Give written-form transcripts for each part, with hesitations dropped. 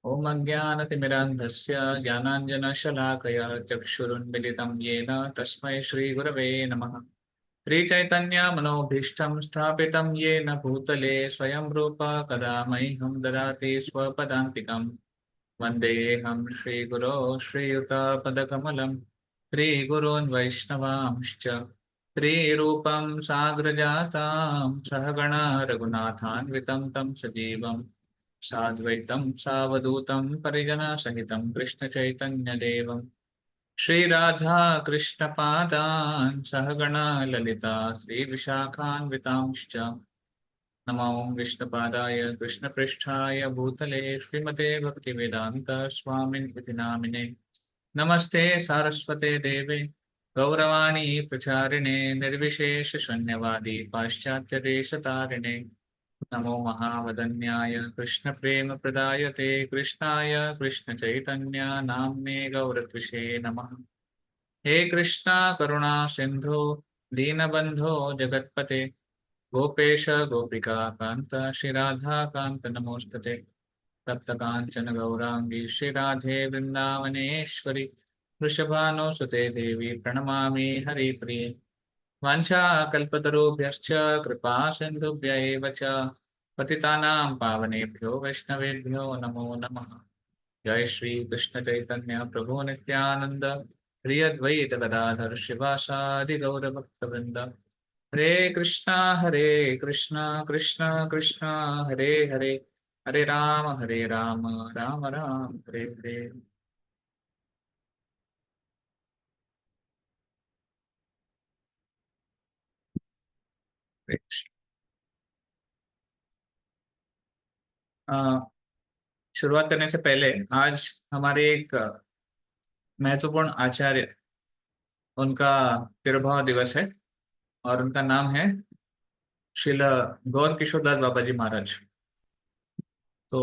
ॐ अज्ञानतिमिरान्धस्य ज्ञानाञ्जनशलाकया चक्षुरुन्मिलितं येन तस्मै श्रीगुरवे नमः। श्रीचैतन्यमनोभीष्टं स्थापितं येन भूतले स्वयं रूप कदा मह्यं ददाति स्वपदान्तिकम्। वन्देऽहं श्रीगुरो श्रीयुतपदकमलं श्रीगुरून् वैष्णवांश्च श्रीरूपं साग्रजातां सहगणा रघुनाथान्वितं तं सजीवं साद्वैतं सावधूतं परिजनसहितं कृष्णचैतन्यदेवं श्रीराधा कृष्णपादान् सहगणा ललिता श्रीविशाखान्वितांश्च नमो विष्णुपादाय कृष्णपृष्ठाय भूतले श्रीमते भक्तिवेदान्त स्वामिन् इति नामिने नमस्ते सारस्वते देवे गौरवाणी प्रचारिणे निर्विशेषशून्यवादी पाश्चात्यदेशतारिणे नमो महावदन्याय कृष्णप्रेमप्रदायते कृष्णाय कृष्णचैतन्य नाम्ने गौरत्विषे नमः। हे कृष्णा करुणा सिन्धो दीनबन्धो जगत्पते गोपेश गोपिका कान्त श्रीराधा कान्त नमोस्तुते। तप्तकाञ्चन गौराङ्गी श्रीराधे वृन्दावनेश्वरि वृषभानुसुते देवी प्रणमामि हरिप्रिये। वाञ्छाकल्पतरुभ्यश्च कृपा सिन्धुभ्य एव च पतितानां पावनेभ्यो वैष्णवेभ्यो नमो नमः। जय श्री कृष्ण चैतन्य प्रभु नित्यानंद श्री अद्वैत गदाधर शिवासादि गौर भक्तवृंद। हरे कृष्णा कृष्णा कृष्णा हरे हरे हरे राम राम राम हरे हरे। अ, शुरुआत करने से पहले आज हमारे एक महत्वपूर्ण आचार्य उनका तिरुभाव दिवस है और उनका नाम है श्रील गौर किशोरदास बाबा जी महाराज। तो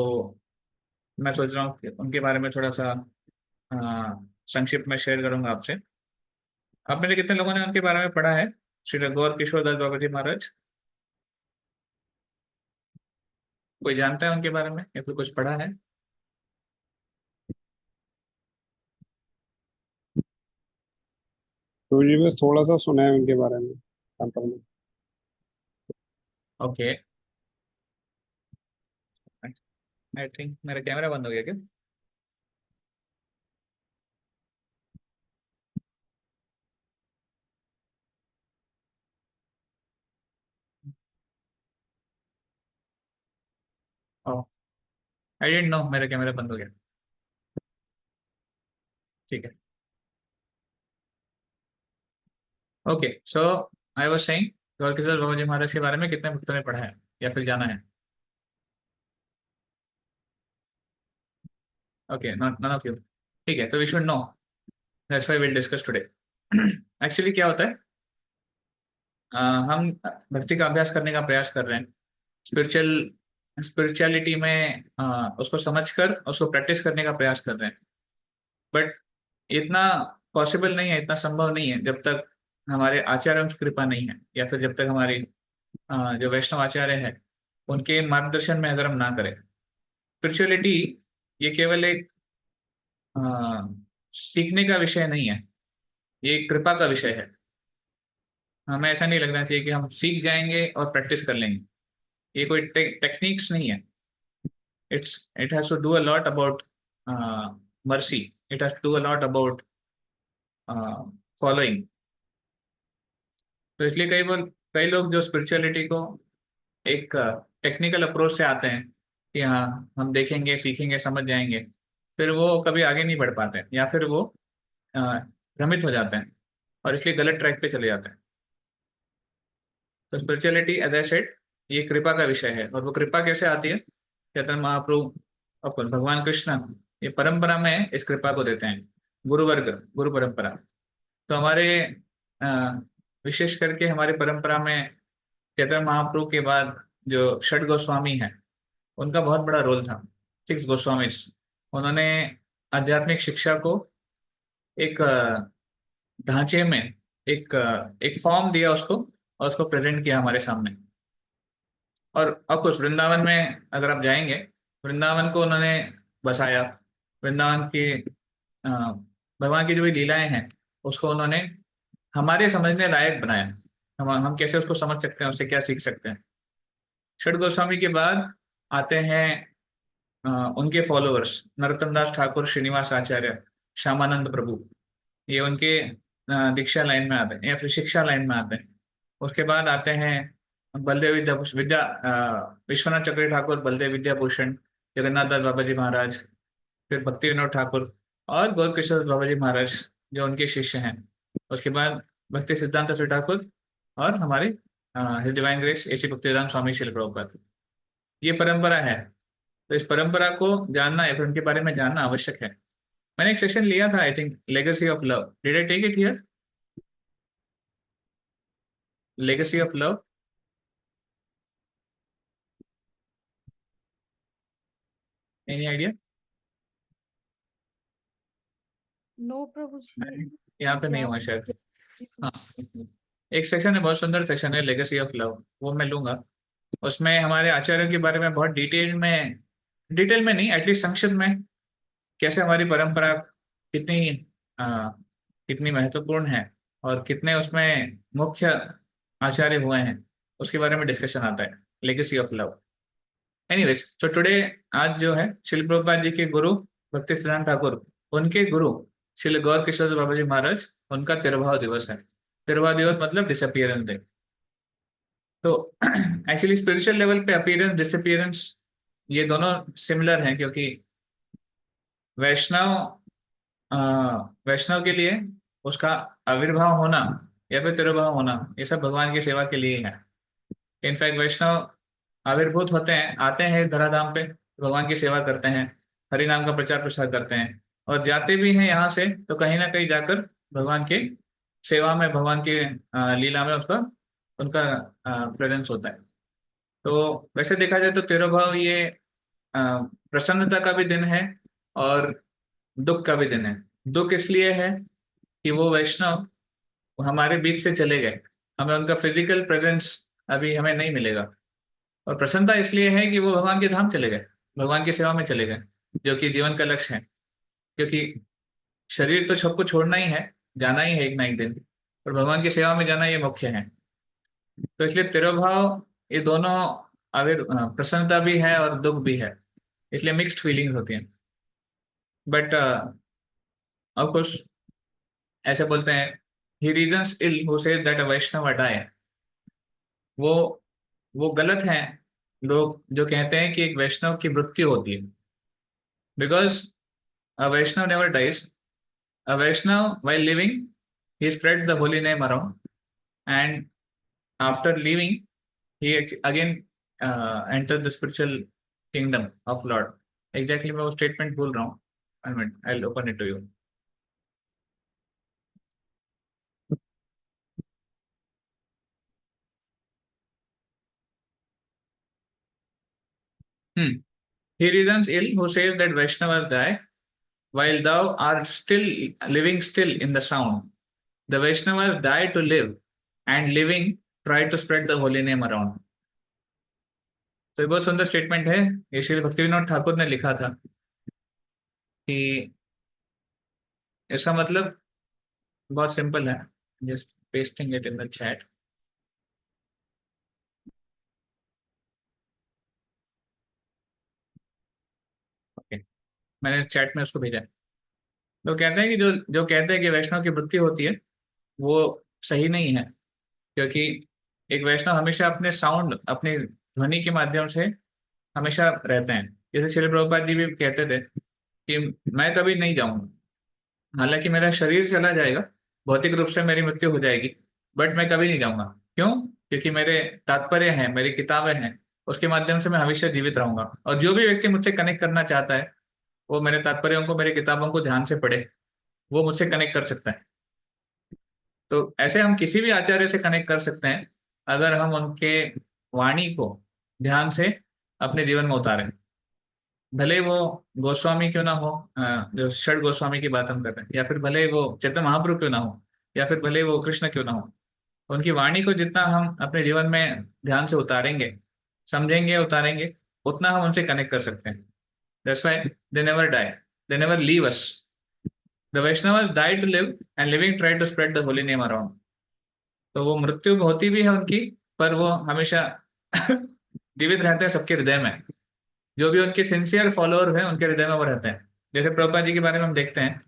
मैं सोच रहा हूँ कि उनके बारे में थोड़ा सा अ, संक्षिप्त में शेयर करूंगा आपसे। आप में से कितने लोगों ने उनके बारे में पढ़ा है? श्री गौर किशोरदास बाबा जी महाराज कोई जानता है उनके बारे में या फिर कुछ पढ़ा है? तो ये बस थोड़ा सा सुना है उनके बारे में कंपनी में। ओके, आई थिंक मेरा कैमरा बंद हो गया क्या? आई डेंट नो मेरा कैमरा बंद हो गया। ठीक है, okay. So I was saying Gaur Kishore Baba ji Maharaj के बारे में कितने भक्तों ने पढ़ा है या फिर जाना है? Okay, not none of you. ठीक है, तो we should know, that's why will discuss today. Actually क्या होता है, हम भक्ति का अभ्यास करने का प्रयास कर रहे हैं, स्पिरिचुअलिटी में उसको समझकर उसको प्रैक्टिस करने का प्रयास कर रहे हैं। बट इतना पॉसिबल नहीं है, इतना संभव नहीं है जब तक हमारे आचार्यों की कृपा नहीं है या फिर जब तक हमारी जो वैष्णव आचार्य है उनके मार्गदर्शन में अगर हम ना करें। स्पिरिचुअलिटी ये केवल एक अ, सीखने का विषय नहीं है, ये एक कृपा का विषय है। हमें ऐसा नहीं लगना चाहिए कि हम सीख जाएंगे और प्रैक्टिस कर लेंगे। ये कोई टेक्निक्स नहीं है। It has to do a lot about mercy. It has to do a lot about following. तो इसलिए कई लोग जो स्पिरिचुअलिटी को एक टेक्निकल अप्रोच से आते हैं कि हाँ हम देखेंगे सीखेंगे समझ जाएंगे, फिर वो कभी आगे नहीं बढ़ पाते या फिर वो अ, भ्रमित हो जाते हैं और इसलिए गलत ट्रैक पे चले जाते हैं। तो स्पिरिचुअलिटी एज आई सेड ये कृपा का विषय है। और वो कृपा कैसे आती है? चैतन्य महाप्रभु ऑफ कोर्स भगवान कृष्ण ये परंपरा में इस कृपा को देते हैं, गुरु वर्ग गुरु परंपरा। तो हमारे अ, विशेष करके हमारी परंपरा में चैतन्य महाप्रभु के बाद जो षड गोस्वामी है उनका बहुत बड़ा रोल था। 6 गोस्वामी उन्होंने आध्यात्मिक शिक्षा को एक ढांचे में एक फॉर्म दिया उसको और उसको प्रेजेंट किया हमारे सामने। और ऑफ कोर्स वृंदावन में अगर आप जाएंगे, वृंदावन को उन्होंने बसाया। वृंदावन की अ, भगवान की जो भी लीलाएं हैं उसको उन्होंने हमारे समझने लायक बनाया। हम कैसे उसको समझ सकते हैं, उससे क्या सीख सकते हैं। षड गोस्वामी के बाद आते हैं अ, उनके फॉलोअर्स नरोत्तम दास ठाकुर, श्रीनिवास आचार्य, श्यामानंद प्रभु। ये उनके दीक्षा लाइन में आते हैं या फिर शिक्षा लाइन में आते हैं। उसके बाद आते हैं बलदेव विश्वनाथ चक्री ठाकुर, बलदेव विद्याभूषण, जगन्नाथ दास बाबा जी महाराज, फिर भक्ति विनोद ठाकुर और गौर किशोर बाबा जी महाराज जो उनके शिष्य हैं। उसके बाद भक्ति सिद्धांत श्री ठाकुर और हमारे his divine grace AC Bhaktivedanta Swami Srila Prabhupada. ये परंपरा है। तो इस परंपरा को जानना या फिर उनके बारे में जानना आवश्यक है। मैंने एक सेशन लिया था, I think legacy of love. Did I take it here? Legacy of love. Any idea? No Prabhu ji. यहाँ पे नहीं क्या? हुआ शायद। हाँ, एक सेक्शन है, बहुत सुंदर सेक्शन है, लेगेसी ऑफ लव, वो मैं लूंगा। उसमें हमारे आचार्य के बारे में बहुत डिटेल में नहीं, एटलीस्ट संक्षिप्त में, कैसे हमारी परंपरा कितनी आ, कितनी महत्वपूर्ण है और कितने उसमें मुख्य आचार्य हुए हैं, उसके बारे में डिस्कशन आता है, legacy of love. Anyways, so today, आज जो है श्रील प्रभुपाद जी के गुरु भक्ति सिद्धांत ठाकुर, उनके गुरु श्री गौर किशोर बाबा जी महाराज, उनका तिरुभाव दिवस है। तिरुभाव दिवस मतलब डिसअपियरेंस डे। तो एक्चुअली स्पिरिचुअल लेवल पे अपीयरेंस डिसअपियरेंस ये दोनों सिमिलर हैं, क्योंकि वैष्णव अ, वैष्णव के लिए उसका आविर्भाव होना या फिर तिरुभाव होना, ये सब भगवान की सेवा के लिए ही है। इनफैक्ट वैष्णव आविर्भूत होते हैं, आते हैं धराधाम पे, भगवान की सेवा करते हैं, हरि नाम का प्रचार प्रसार करते हैं, और जाते भी हैं यहाँ से तो कहीं ना कहीं जाकर भगवान के सेवा में, भगवान की लीला में उसका उनका प्रेजेंस होता है। तो वैसे देखा जाए तो तिरुभाव ये प्रसन्नता का भी दिन है और दुख का भी दिन है। दुख इसलिए है कि वो वैष्णव हमारे बीच से चले गए, हमें उनका फिजिकल प्रेजेंस अभी हमें नहीं मिलेगा। और प्रसन्नता इसलिए है कि वो भगवान के धाम चले गए, भगवान की सेवा में चले गए, जो कि जीवन का लक्ष्य है। क्योंकि शरीर तो सबको छोड़ना ही है, जाना ही है एक ना एक दिन, और भगवान की सेवा में जाना ये मुख्य है। तो इसलिए तिरुभाव ये दोनों प्रसन्नता भी है और दुख भी है, इसलिए मिक्स्ड फीलिंग्स होती हैं। बट ऑफ कोर्स ऐसे बोलते हैं, he reasons ill who says that a Vaishnava die. वो वो गलत है लोग जो कहते हैं कि एक वैष्णव की मृत्यु होती है। Because a Vaishnav never dies. A Vaishnav while living he spreads the holy name around, and after leaving he again enters the spiritual kingdom of Lord. Exactly मैं वो स्टेटमेंट भूल रहा हूँ, I'll open it to you. He reasons ill who says that Vaishnavas die while thou art still living still in the sound. The Vaishnavas die to live, and living try to spread the holy name around. तो ये बहुत सुंदर statement है, ये श्री भक्तिविनोद ठाकुर ने लिखा था कि इसका मतलब बहुत सिंपल है। Just pasting it in the chat. Okay, मैंने चैट में उसको भेजा है। तो कहते हैं कि जो जो कहते हैं कि वैष्णव की मृत्यु होती है, वो सही नहीं है। क्योंकि एक वैष्णव हमेशा अपने साउंड, अपनी ध्वनि के माध्यम से हमेशा रहते हैं। जैसे श्रील प्रभुपाद जी भी कहते थे कि मैं कभी नहीं जाऊंगा, हालांकि मेरा शरीर चला जाएगा, भौतिक रूप से मेरी मृत्यु हो जाएगी, बट मैं कभी नहीं जाऊंगा। क्यों? क्योंकि मेरे तात्पर्य हैं, मेरी किताबें हैं, उसके माध्यम से मैं हमेशा जीवित रहूंगा। और जो भी व्यक्ति मुझसे कनेक्ट करना चाहता है, वो मेरे तात्पर्यों को, मेरी किताबों को ध्यान से पढ़े, वो मुझसे कनेक्ट कर सकता है। तो ऐसे हम किसी भी आचार्य से कनेक्ट कर सकते हैं अगर हम उनके वाणी को ध्यान से अपने जीवन में उतारें। भले वो गोस्वामी क्यों ना हो, जो षड गोस्वामी की बात हम कर रहे हैं, या फिर भले वो चैतन्य महाप्रभु क्यों ना हो, या फिर भले वो कृष्ण क्यों ना हो, उनकी वाणी को जितना हम अपने जीवन में ध्यान से उतारेंगे, समझेंगे, उतारेंगे, उतना हम उनसे कनेक्ट कर सकते हैं। That's why they never die. They never leave us. The Vaishnavas die to live and living try to spread the holy name around. तो वो मृत्यु होती भी है उनकी, पर वो हमेशा जीवित रहते हैं सबके हृदय में। जो भी उनके सिंसियर फॉलोअर हैं उनके हृदय में वो रहते हैं। जैसे प्रभुपाद जी के बारे में हम देखते हैं,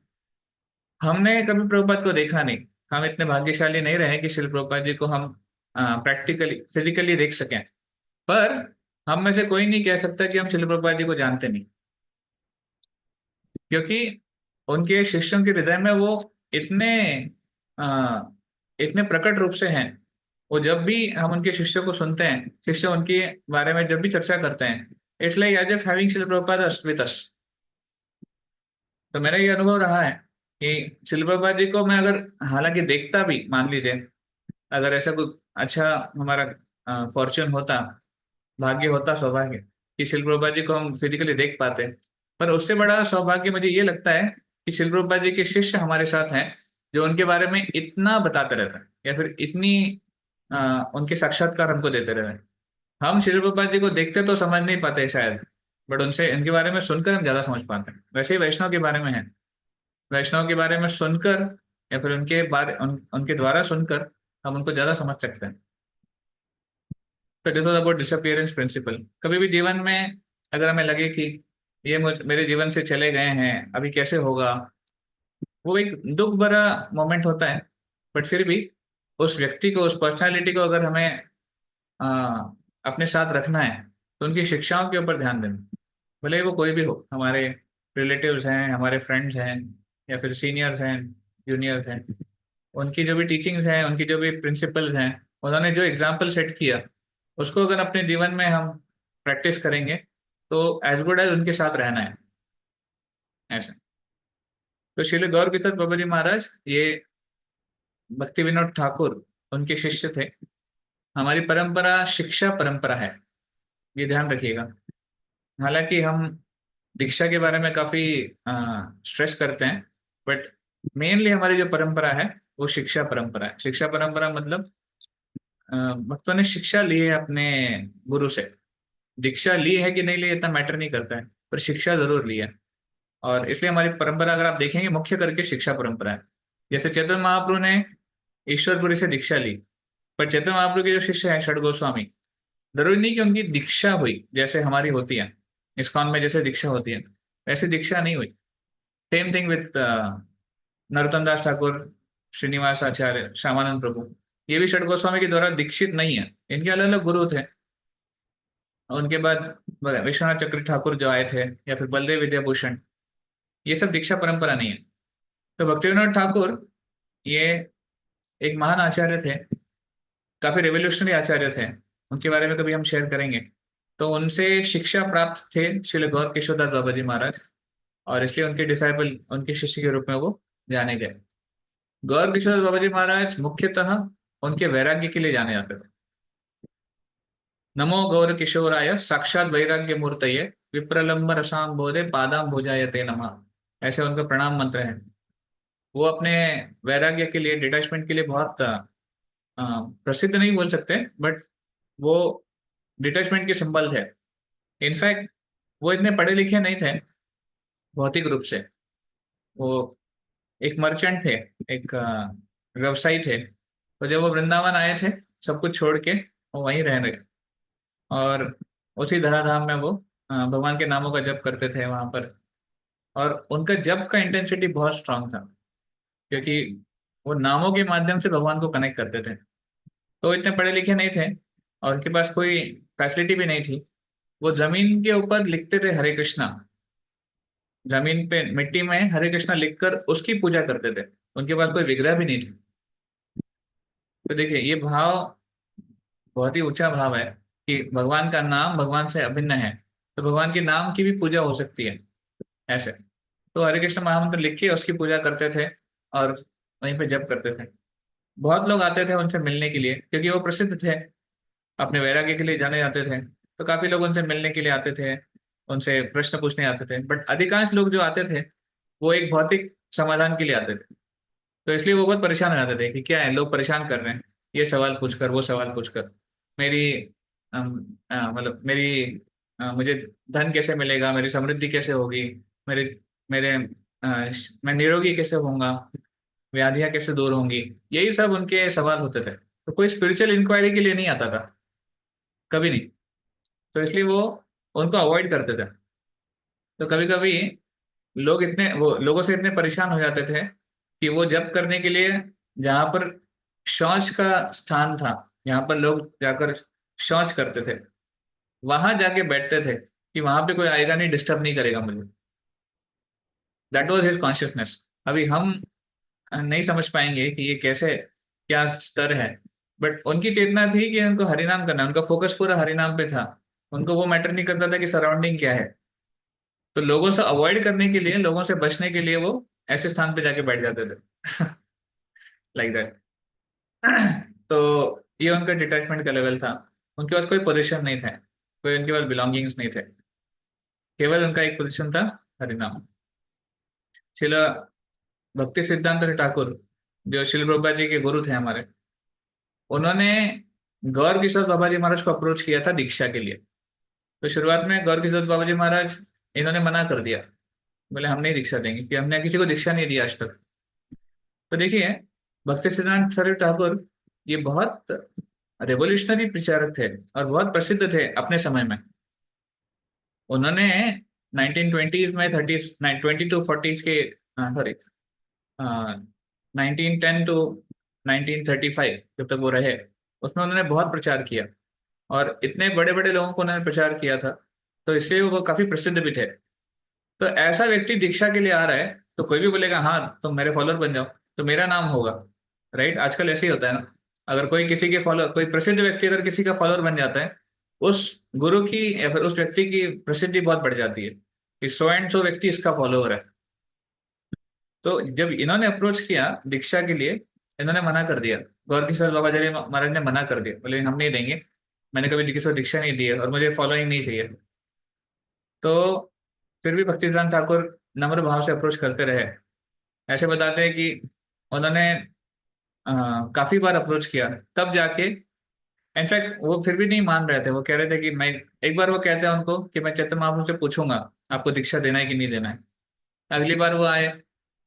हमने कभी प्रभुपाद को देखा नहीं, हम इतने भाग्यशाली नहीं रहे कि श्रील प्रभुपाद जी को हम प्रैक्टिकली फिजिकली देख सकें, पर हम में से कोई नहीं कह सकता कि हम श्रील प्रभुपाद जी को जानते नहीं, क्योंकि उनके शिष्यों के हृदय में वो इतने आ, इतने प्रकट रूप से हैं। वो जब भी हम उनके शिष्यों को सुनते हैं, शिष्य उनके बारे में जब भी चर्चा करते हैं, it's like as if having Srila Prabhupada with us. तो मेरा ये अनुभव रहा है कि श्रील प्रभुपाद जी को मैं अगर हालांकि देखता भी, मान लीजिए अगर ऐसा कोई अच्छा हमारा फॉर्च्यून होता, भाग्य होता, सौभाग्य कि श्रील प्रभुपाद जी को हम फिजिकली देख पाते, पर उससे बड़ा सौभाग्य मुझे ये लगता है कि श्रील प्रभुपाद जी के शिष्य हमारे साथ हैं जो उनके बारे में इतना बताते रहते हैं या फिर इतनी उनके साक्षात्कार हमको देते रहते हैं। हम श्रील प्रभुपाद जी को देखते तो समझ नहीं पाते शायद, बट उनसे इनके बारे में सुनकर हम ज्यादा समझ पाते हैं। वैसे ही वैष्णव के बारे में है, वैष्णव के बारे में सुनकर या फिर उनके द्वारा सुनकर हम उनको ज्यादा समझ सकते हैं। तो this was about disappearance principle. कभी भी जीवन में अगर हमें लगे कि ये मेरे जीवन से चले गए हैं, अभी कैसे होगा, वो एक दुख भरा मोमेंट होता है, बट फिर भी उस व्यक्ति को, उस पर्सनालिटी को अगर हमें आ, अपने साथ रखना है तो उनकी शिक्षाओं के ऊपर ध्यान देना। भले ही वो कोई भी हो, हमारे रिलेटिव्स हैं, हमारे फ्रेंड्स हैं, या फिर सीनियर्स हैं, जूनियर्स हैं, उनकी जो भी टीचिंग्स हैं, उनकी जो भी प्रिंसिपल्स हैं, उन्होंने जो एग्जाम्पल सेट किया उसको अगर अपने जीवन में हम प्रैक्टिस करेंगे तो एज गुड एज उनके साथ रहना है, ऐसा। तो श्रील गौर किशोर बाबा जी महाराज ये भक्ति विनोद ठाकुर उनके शिष्य थे। हमारी परंपरा शिक्षा परंपरा है, ये ध्यान रखिएगा। हालांकि हम दीक्षा के बारे में काफी स्ट्रेस करते हैं, बट मेनली हमारी जो परंपरा है वो शिक्षा परंपरा है। शिक्षा परंपरा मतलब भक्तों ने शिक्षा ली है अपने गुरु से। दीक्षा ली है कि नहीं ली इतना मैटर नहीं करता है, पर शिक्षा जरूर ली है। और इसलिए हमारी परंपरा अगर आप देखेंगे मुख्य करके शिक्षा परंपरा है। जैसे चैतन्य महाप्रभु ने ईश्वरपुरी से दीक्षा ली, पर चैतन्य महाप्रभु के जो शिष्य हैं षड गोस्वामी, जरूरी नहीं कि उनकी दीक्षा हुई जैसे हमारी होती है इस्कॉन में, जैसे दीक्षा होती है वैसे दीक्षा नहीं हुई। सेम थिंग विथ नरोत्तम दास ठाकुर, श्रीनिवास आचार्य, श्यामानंद प्रभु, ये भी षड गोस्वामी के द्वारा दीक्षित नहीं है, इनके अलग अलग गुरु थे। उनके बाद विश्वनाथ चक्र ठाकुर जो आए थे, या फिर बलदेव विद्याभूषण, ये सब दीक्षा परंपरा नहीं है। तो भक्तिविनोद ठाकुर ये एक महान आचार्य थे, काफी रेवोल्यूशनरी आचार्य थे, उनके बारे में कभी हम शेयर करेंगे। तो उनसे शिक्षा प्राप्त थे श्रील गौर किशोरदास बाबा जी महाराज, और इसलिए उनके डिसाइपल, उनके शिष्य के रूप में वो जाने गए। गौर किशोर बाबा जी महाराज मुख्यतः उनके वैराग्य के लिए जाने जाते थे। नमो गौर किशोराय साक्षात वैराग्य मूर्तये विप्रलंब रसाम बोधे पादाम भुजायते नमः, ऐसे उनका प्रणाम मंत्र है। वो अपने वैराग्य के लिए, डिटैचमेंट के लिए बहुत प्रसिद्ध नहीं बोल सकते, बट वो डिटैचमेंट के सिंबल थे। इनफैक्ट वो इतने पढ़े लिखे नहीं थे भौतिक रूप से, वो एक मर्चेंट थे, एक व्यवसायी थे। तो जब वो वृंदावन आए थे सब कुछ छोड़ के वो वहीं रहने लगे, और उसी धराधाम में वो भगवान के नामों का जप करते थे वहां पर। और उनका जप का इंटेंसिटी बहुत स्ट्रांग था, क्योंकि वो नामों के माध्यम से भगवान को कनेक्ट करते थे। तो इतने पढ़े लिखे नहीं थे और उनके पास कोई फैसिलिटी भी नहीं थी। वो जमीन के ऊपर लिखते थे हरे कृष्णा, जमीन पे मिट्टी में हरे कृष्णा लिखकर उसकी पूजा करते थे। उनके पास कोई विग्रह भी नहीं थी। तो देखिए ये भाव बहुत ही ऊंचा भाव है कि भगवान का नाम भगवान से अभिन्न है, तो भगवान के नाम की भी पूजा हो सकती है ऐसे। तो हरे कृष्ण महामंत्र लिख के उसकी पूजा करते थे और वहीं पे जप करते थे। बहुत लोग आते थे उनसे मिलने के लिए, क्योंकि वो प्रसिद्ध थे, अपने वैराग्य के लिए जाने जाते थे। तो काफी लोग उनसे मिलने के लिए आते थे, उनसे प्रश्न पूछने आते थे। बट अधिकांश लोग जो आते थे वो एक भौतिक समाधान के लिए आते थे। तो इसलिए वो बहुत परेशान हो जाते थे कि क्या है, लोग परेशान कर रहे हैं, ये सवाल पूछकर वो सवाल पूछकर, मेरी मतलब मेरी मुझे धन कैसे मिलेगा, मेरी समृद्धि कैसे होगी, मेरे मेरे मैं निरोगी कैसे होऊंगा, व्याधियां कैसे दूर होंगी, यही सब उनके सवाल होते थे। तो कोई स्पिरिचुअल इंक्वायरी के लिए नहीं आता था, कभी नहीं। तो इसलिए वो उनको अवॉइड करते थे। तो कभी कभी वो लोगों से इतने परेशान हो जाते थे कि वो जप करने के लिए, जहां पर शौच का स्थान था, जहां पर लोग जाकर शौच करते थे, वहां जाके बैठते थे कि वहां पे कोई आएगा नहीं, डिस्टर्ब नहीं करेगा मुझे। That was his consciousness. अभी हम नहीं समझ पाएंगे कि ये कैसे, क्या स्तर है। बट उनकी चेतना थी कि उनको हरिनाम करना, उनका फोकस पूरा हरिनाम पे था। उनको वो मैटर नहीं करता था कि सराउंडिंग क्या है। तो लोगों से अवॉइड करने के लिए, लोगों से बचने के लिए वो ऐसे स्थान पे जाके बैठ जाते थे लाइक दैट। तो ये उनका डिटैचमेंट का लेवल था। उनके पास कोई पोजीशन नहीं था, कोई उनके पास बिलोंगिंग्स नहीं थे, केवल उनका एक पोजीशन था, हरिनाम। शिला भक्ति सिद्धांत ठाकुर, जो शिल प्रभुपाद जी के गुरु थे हमारे, उन्होंने गौर किशोर बाबा जी महाराज को अप्रोच किया था दीक्षा के लिए। तो शुरुआत में गौर किशोर बाबा जी महाराज, इन्होंने मना कर दिया, बोले हम नहीं दीक्षा देंगे, कि हमने किसी को दीक्षा नहीं दी आज तक। तो देखिए, भक्ति सिद्धांत सरस्वती ठाकुर ये बहुत रेवोल्यूशनरी प्रचारक थे और बहुत प्रसिद्ध थे अपने समय में। उन्होंने 1920s में 30s 2240s के, सॉरी, 1910 टू 1935 जब तक वो रहे, उसमें उन्होंने बहुत प्रचार किया। और इतने बड़े बड़े लोगों को उन्होंने प्रचार किया था, तो इसलिए वो काफी प्रसिद्ध भी थे। तो ऐसा व्यक्ति दीक्षा के लिए आ रहा है, तो कोई भी बोलेगा हाँ तुम मेरे फॉलोअर बन जाओ, तो मेरा नाम होगा। राइट, आजकल ऐसे ही होता है ना। अगर कोई किसी के फॉलोअर, कोई प्रसिद्ध व्यक्ति अगर किसी का फॉलोअर बन जाता है, उस गुरु की या फिर उस व्यक्ति की प्रसिद्धि बहुत बढ़ जाती है कि सो एंड सो व्यक्ति इसका फॉलोअर है। तो जब इन्होंने अप्रोच किया दीक्षा के लिए, इन्होंने मना कर दिया। गौर किशोर बाबाचार्य महाराज ने मना कर दिया, बोले हम नहीं देंगे, मैंने कभी किसी को दीक्षा नहीं दी है और मुझे फॉलोइंग नहीं चाहिए। तो फिर भी भक्तिवेदांत ठाकुर नम्र भाव से अप्रोच करते रहे। ऐसे बताते हैं कि उन्होंने काफी बार अप्रोच किया, तब जाके, इनफैक्ट वो फिर भी नहीं मान रहे थे। वो कह रहे थे कि मैं, एक बार वो कहते हैं उनको कि मैं चैतन्य महाप्रभु से पूछूंगा आपको दीक्षा देना है कि नहीं देना है। अगली बार वो आए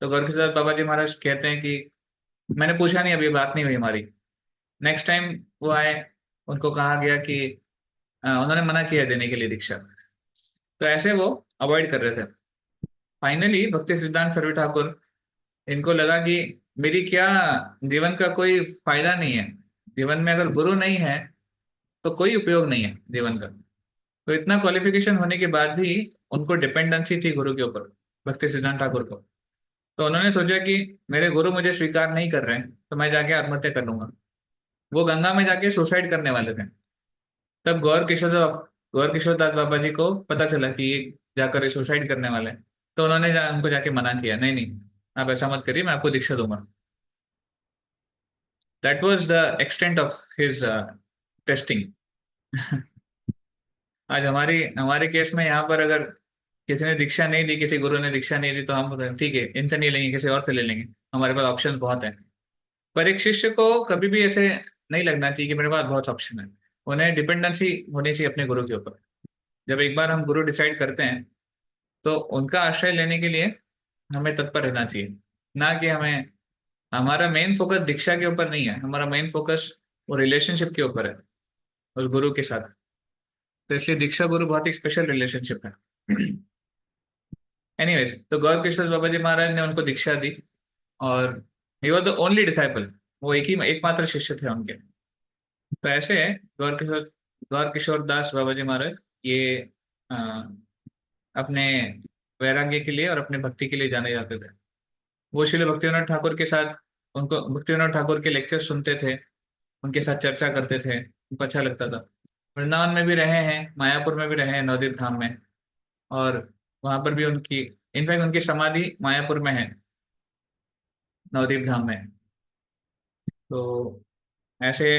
तो गौरकिशोर बाबा जी महाराज कहते हैं कि मैंने पूछा नहीं, अभी बात नहीं हुई हमारी। नेक्स्ट टाइम वो आए, उनको कहा गया कि उन्होंने मना किया देने के लिए दीक्षा। तो ऐसे वो अवॉइड कर रहे थे। फाइनली भक्ति सिद्धांत सरवी ठाकुर, इनको लगा कि मेरी क्या, जीवन का कोई फायदा नहीं है, जीवन में अगर गुरु नहीं है तो कोई उपयोग नहीं है जीवन का। तो इतना क्वालिफिकेशन होने के बाद भी उनको डिपेंडेंसी थी गुरु के ऊपर, भक्ति सिद्धांत ठाकुर को। तो उन्होंने सोचा कि मेरे गुरु मुझे स्वीकार नहीं कर रहे हैं, तो मैं जाके आत्महत्या कर लूंगा। वो गंगा में जाके सुसाइड करने वाले थे। तब गौर किशोर दास बाबा जी को पता चला कि ये जाकर सुसाइड करने वाले हैं। तो उन्होंने उनको जाके मना किया, नहीं नहीं, आप ऐसा मत करिए, मैं आपको दीक्षा दूंगा। That was the extent of his testing. आज हमारी हमारे केस में यहाँ पर अगर किसी ने दीक्षा नहीं दी, किसी गुरु ने दीक्षा नहीं दी, तो हम ठीक है, इनसे नहीं लेंगे, किसी और से ले लेंगे, हमारे पास ऑप्शन बहुत है। पर एक शिष्य को कभी भी ऐसे नहीं लगना चाहिए कि मेरे पास बहुत ऑप्शन है। उन्हें डिपेंडेंसी होनी चाहिए अपने गुरु के ऊपर। जब एक बार हम गुरु डिसाइड करते हैं, तो उनका आश्रय लेने के लिए हमें तत्पर रहना चाहिए। ना कि हमें, हमारा मेन फोकस दीक्षा के ऊपर नहीं है, हमारा मेन फोकस वो रिलेशनशिप के ऊपर है उस गुरु के साथ। तो इसलिए दीक्षा गुरु बहुत ही स्पेशल रिलेशनशिप है। एनीवेज, तो गौर किशोर बाबा जी महाराज ने उनको दीक्षा दी, और he was the only disciple. वो एकमात्र शिष्य थे उनके। तो ऐसे गौर किशोर दास बाबा जी महाराज ये अ, अपने वैराग्य के लिए और अपने भक्ति के लिए जाने जाते थे। वो श्रील भक्तिविनोद ठाकुर के साथ, उनको भक्तिविनोद ठाकुर के लेक्चर सुनते थे, उनके साथ चर्चा करते थे, उनको अच्छा लगता था। वृंदावन में भी रहे हैं, मायापुर में भी रहे हैं, नवदीप धाम में। और वहां पर भी उनकी, इनफैक्ट उनकी समाधि मायापुर में है, नवदीप धाम में। तो ऐसे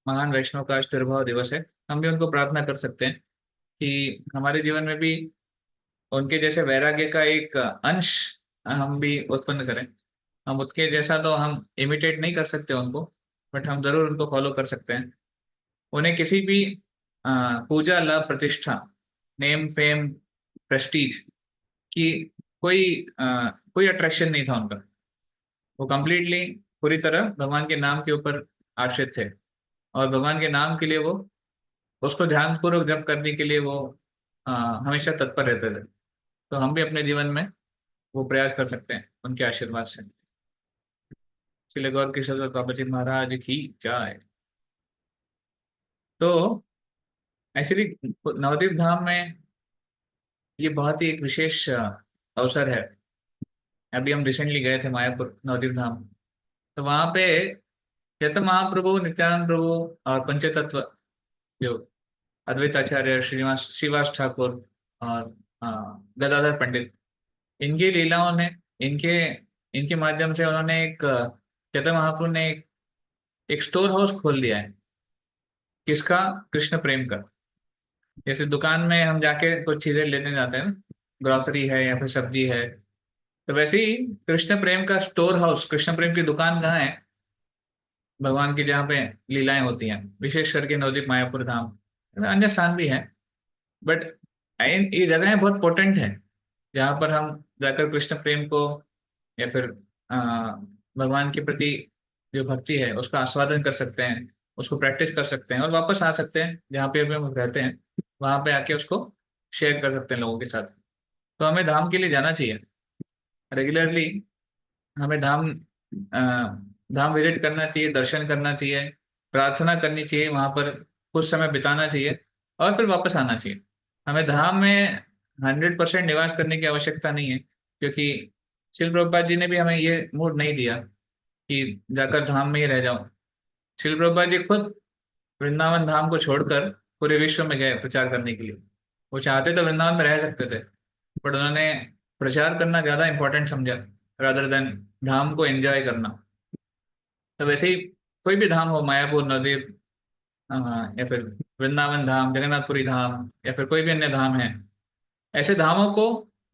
महान वैष्णव का आज तिरुभाव दिवस है। हम भी उनको प्रार्थना कर सकते हैं कि हमारे जीवन में भी उनके जैसे वैराग्य का एक अंश हम भी उत्पन्न करें। हम उसके जैसा तो हम इमिटेट नहीं कर सकते उनको, बट हम जरूर उनको फॉलो कर सकते हैं। उन्हें किसी भी पूजा लाभ प्रतिष्ठा नेम फेम प्रेस्टीज की कोई अट्रैक्शन नहीं था उनका। वो कंप्लीटली पूरी तरह भगवान के नाम के ऊपर आश्रित थे, और भगवान के नाम के लिए वो उसको ध्यानपूर्वक जप करने के लिए वो अ, हमेशा तत्पर रहते थे। तो हम भी अपने जीवन में वो प्रयास कर सकते हैं उनके आशीर्वाद से। इसलिए गौर किशोर बाबा जी महाराज की जय। तो एक्चुअली नवदीप धाम में ये बहुत ही एक विशेष अवसर है। अभी हम रिसेंटली गए थे मायापुर नवदीप धाम। तो वहां पे चैतन्य महाप्रभु, नित्यानंद प्रभु और पंचतत्व जो अद्वैत आचार्य श्रीनिवास श्रीवास ठाकुर और अ, गदाधर पंडित, इनकी लीलाओं ने, इनके इनके माध्यम से उन्होंने चैतन्य महाप्रभु ने एक स्टोर हाउस खोल दिया है। किसका? कृष्ण प्रेम का। जैसे दुकान में हम जाके कुछ चीजें लेने जाते हैं ना, ग्रोसरी है या फिर सब्जी है, तो वैसे ही कृष्ण प्रेम का स्टोर हाउस, कृष्ण प्रेम की दुकान कहाँ है? भगवान की जहाँ पे लीलाएं होती हैं, विशेष करके नवदीप मायापुर धाम, अन्य स्थान भी है, बट ये जगह बहुत पोटेंट है जहाँ पर हम जाकर कृष्ण प्रेम को या फिर भगवान के प्रति जो भक्ति है उसका आस्वादन कर सकते हैं, उसको प्रैक्टिस कर सकते हैं और वापस आ सकते हैं जहाँ पे अभी हम रहते हैं, वहां पे आके उसको शेयर कर सकते हैं लोगों के साथ। तो हमें धाम के लिए जाना चाहिए रेगुलरली। हमें धाम विजिट करना चाहिए, दर्शन करना चाहिए, प्रार्थना करनी चाहिए, वहां पर कुछ समय बिताना चाहिए और फिर वापस आना चाहिए। हमें धाम में 100% निवास करने की आवश्यकता नहीं है, क्योंकि शिल प्रभुपाद जी ने भी हमें ये मूड नहीं दिया कि जाकर धाम में ही रह जाओ। शिल प्रभुपाद जी खुद वृंदावन धाम को छोड़कर पूरे विश्व में गए प्रचार करने के लिए। वो चाहते तो वृंदावन में रह सकते थे, बट उन्होंने प्रचार करना ज्यादा इंपॉर्टेंट समझा रादर देन धाम को एंजॉय करना। तो वैसे ही कोई भी धाम हो, मायापुर, नवदीप, अ, या फिर वृंदावन धाम, जगन्नाथपुरी धाम या फिर कोई भी अन्य धाम है, ऐसे धामों को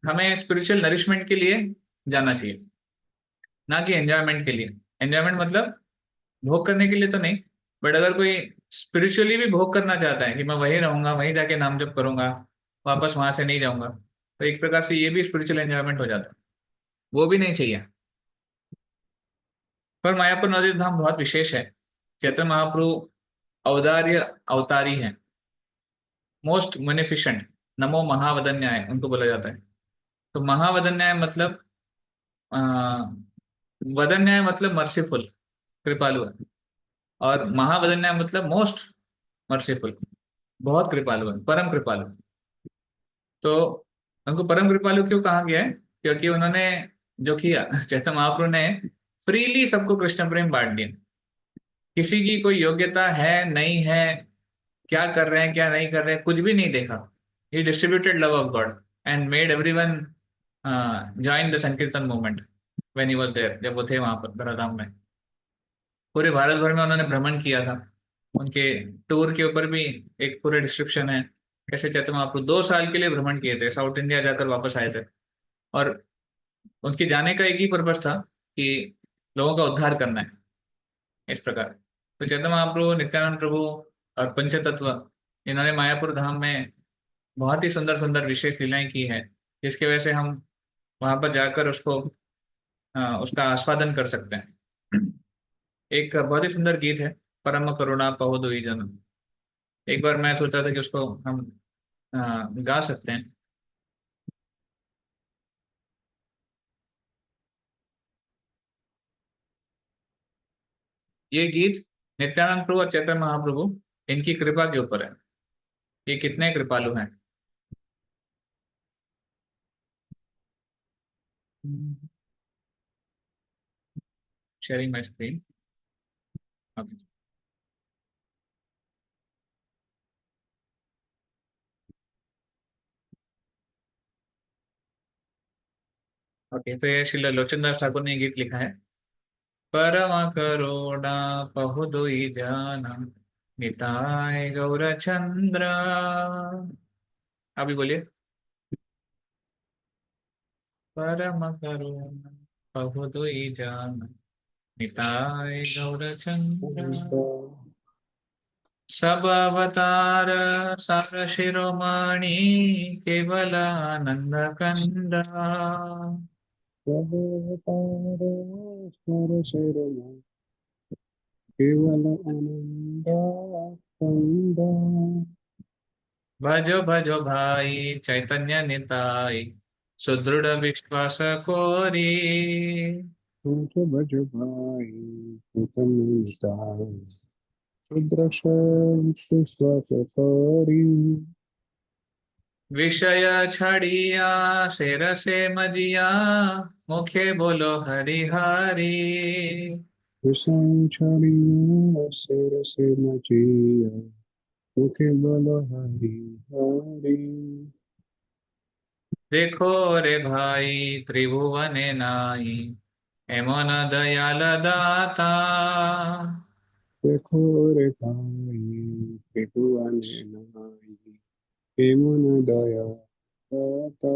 हमें स्पिरिचुअल नरिशमेंट के लिए जाना चाहिए, ना कि एंजॉयमेंट के लिए। एंजॉयमेंट मतलब भोग करने के लिए तो नहीं, बट अगर कोई स्पिरिचुअली भी भोग करना चाहता है कि मैं वहीं रहूंगा, वहीं जाके नाम जप करूंगा, वापस वहां से नहीं जाऊंगा, तो एक प्रकार से ये भी स्पिरिचुअल एंजॉयमेंट हो जाता है, वो भी नहीं चाहिए। पर मायापुर नवदीप धाम बहुत विशेष है। चैतन्य महाप्रभु औदार्य अवतारी है, मोस्ट बेनिफिशेंट, नमो महावदन्याय उनको बोला जाता है। तो महावदन्याय मतलब आ, वदन्याय मतलब मर्सीफुल, कृपालु है, और महावदन्याय मतलब मोस्ट मर्सीफुल, बहुत कृपालु है, परम कृपालु। तो उनको परम कृपालु क्यों कहा गया है? क्योंकि उन्होंने जो किया चैतन्य महाप्रभु ने फ्रीली सबको कृष्ण प्रेम बांट दिया। किसी की कोई योग्यता है नहीं है, क्या कर रहे हैं क्या नहीं कर रहे हैं, कुछ भी नहीं देखा। He distributed love of God and made everyone join the sankirtan movement when he was there, जब वो थे वहां पर धराधाम में। पूरे भारत भर में उन्होंने भ्रमण किया था। उनके टूर के ऊपर भी एक पूरे डिस्क्रिप्शन है, कैसे चैतन्य महाप्रभु 2 साल के लिए भ्रमण किए थे, साउथ इंडिया जाकर वापस आए थे। और उनके जाने का एक ही पर्पस था कि लोगों का उद्धार करना है, इस प्रकार। तो चैतन्य महाप्रभु, नित्यानंद प्रभु और पंचतत्व, इन्होंने मायापुर धाम में बहुत ही सुंदर सुंदर विशेष लीलाएं की है, जिसकी वजह से हम वहां पर जाकर उसका आस्वादन कर सकते हैं। एक बहुत ही सुंदर गीत है, परम करुणा पहो दुई जन। एक बार मैं सोचा था कि उसको हम गा सकते हैं। ये गीत नित्यानंद प्रभु और चैतन्य महाप्रभु, इनकी कृपा के ऊपर है, ये कितने कृपालु हैं। Sharing my screen. ओके, तो ये श्री लोचन दास ठाकुर ने ये गीत लिखा है। परम करुणा पहु दुई जाना, निताय गौर चंद्र। अभी बोलिए। परम करुणा पहु दुई जाना, निताय गौर चंद्र। सब अवतार सार शिरोमणि केवल आनंद कंदा। सब अवतार स्वर शर्मा केवल आनंद कंद। भजो भजो भाई चैतन्य निताई सुदृढ़ विश्वास कोरी। तुझ भज भाई चैतन्य निताय सुदृश विश्वास करी। विषय छड़िया शेर से मजिया मुखे बोलो हरि हरि। विषय छड़िया सिर से मचिया मुखे बल हरि हरि। देखो रे भाई त्रिभुवन नाई एमन दयाल दाता। देखो रे भाई त्रिभुवन नाई एमन दया दाता।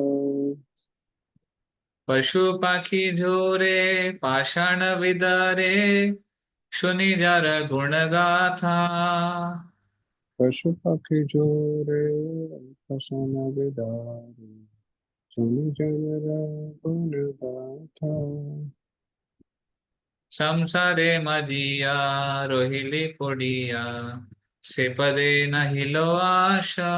पशु पाखी झोरे पाषाण विदारे सुनि जार गुण गाथा। पशु पक्षी जोरे फसन विदारे सुनि जनर गुण गाथा। संसारे मजिया रोहिली पोडिया से पदे नहिलो आशा।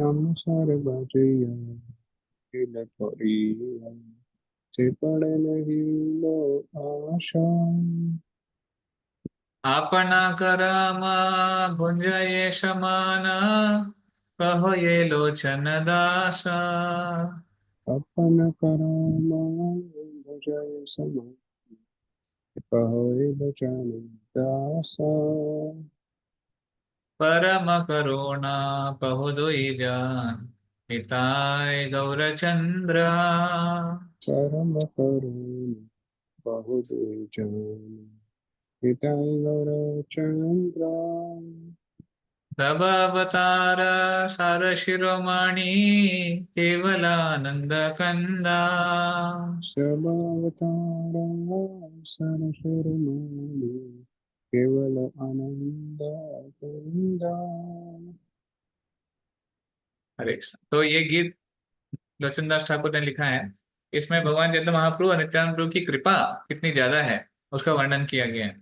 संसार बजिया हिल पड़िया से पड़े नहीं लो आशा। अपना करामा भुंजये समाना कहो ये लोचन दासा। अपन करम भजय सम कहो बचन दासा। परम करुणा पहु दुई जान हिताय गौरचंद्र। परम करुण बहु जन हिताय गर चंद्र। तब अवतार सार शिरोमणि केवलानंद कंदा। सब अवतारा सरसुर माने केवल आनंद कंदा। हरे कृष्ण। तो ये गीत लोचनदास ठाकुर ने लिखा है। इसमें भगवान चैतन्य महाप्रभु और नित्यानंद प्रभु की कृपा कितनी ज्यादा है उसका वर्णन किया गया है।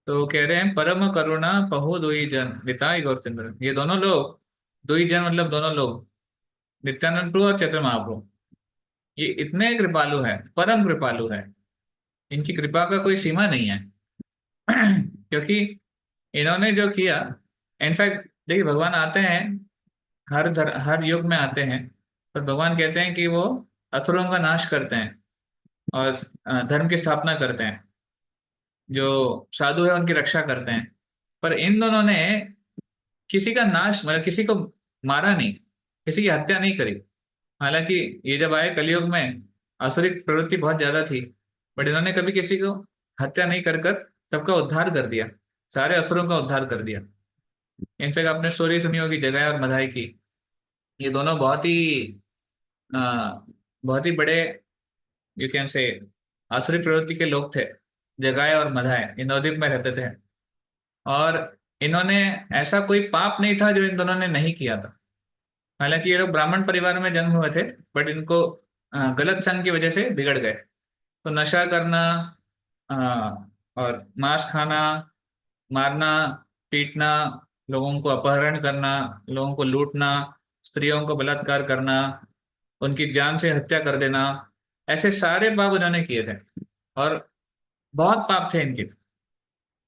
तो कह रहे हैं परम करुणा पहु दुई जन निताय गौरचंद्र। ये दोनों लोग, दुई जन मतलब दोनों लोग, नित्यानंद प्रभु और चैतन्य महाप्रभु, ये इतने कृपालु है, परम कृपालु है। इनकी कृपा का कोई सीमा नहीं है। क्योंकि इन्होंने जो किया, इनफैक्ट देखिए भगवान आते हैं, हर युग में आते हैं, पर भगवान कहते हैं कि वो असुरों का नाश करते हैं और धर्म की स्थापना करते हैं, जो साधु है उनकी रक्षा करते हैं। पर इन दोनों ने किसी का नाश मतलब किसी को मारा नहीं, किसी की हत्या नहीं करी। हालांकि ये जब आए कलयुग में आसुरिक प्रवृत्ति बहुत ज्यादा थी, बट इन्होंने कभी किसी को हत्या नहीं कर कर सबका उद्धार कर दिया, सारे असुरों का उद्धार कर दिया। इनफैक्ट आपने स्टोरी सुनी होगी जगाए और मधाई की। ये दोनों अ, बहुत ही बड़े, यू कैन से, आसुरी प्रवृत्ति के लोग थे। जगाए और मधाए ये नवद्वीप में रहते थे, और इन्होंने, ऐसा कोई पाप नहीं था जो इन दोनों ने नहीं किया था। हालांकि ये लोग ब्राह्मण परिवार में जन्म हुए थे, बट इनको गलत संग की वजह से बिगड़ गए। तो नशा करना, अ, और मांस खाना, मारना, पीटना, लोगों को अपहरण करना, लोगों को लूटना, स्त्रियों को बलात्कार करना, उनकी जान से हत्या कर देना, ऐसे सारे पाप उन्होंने किए थे। और बहुत पाप थे इनके,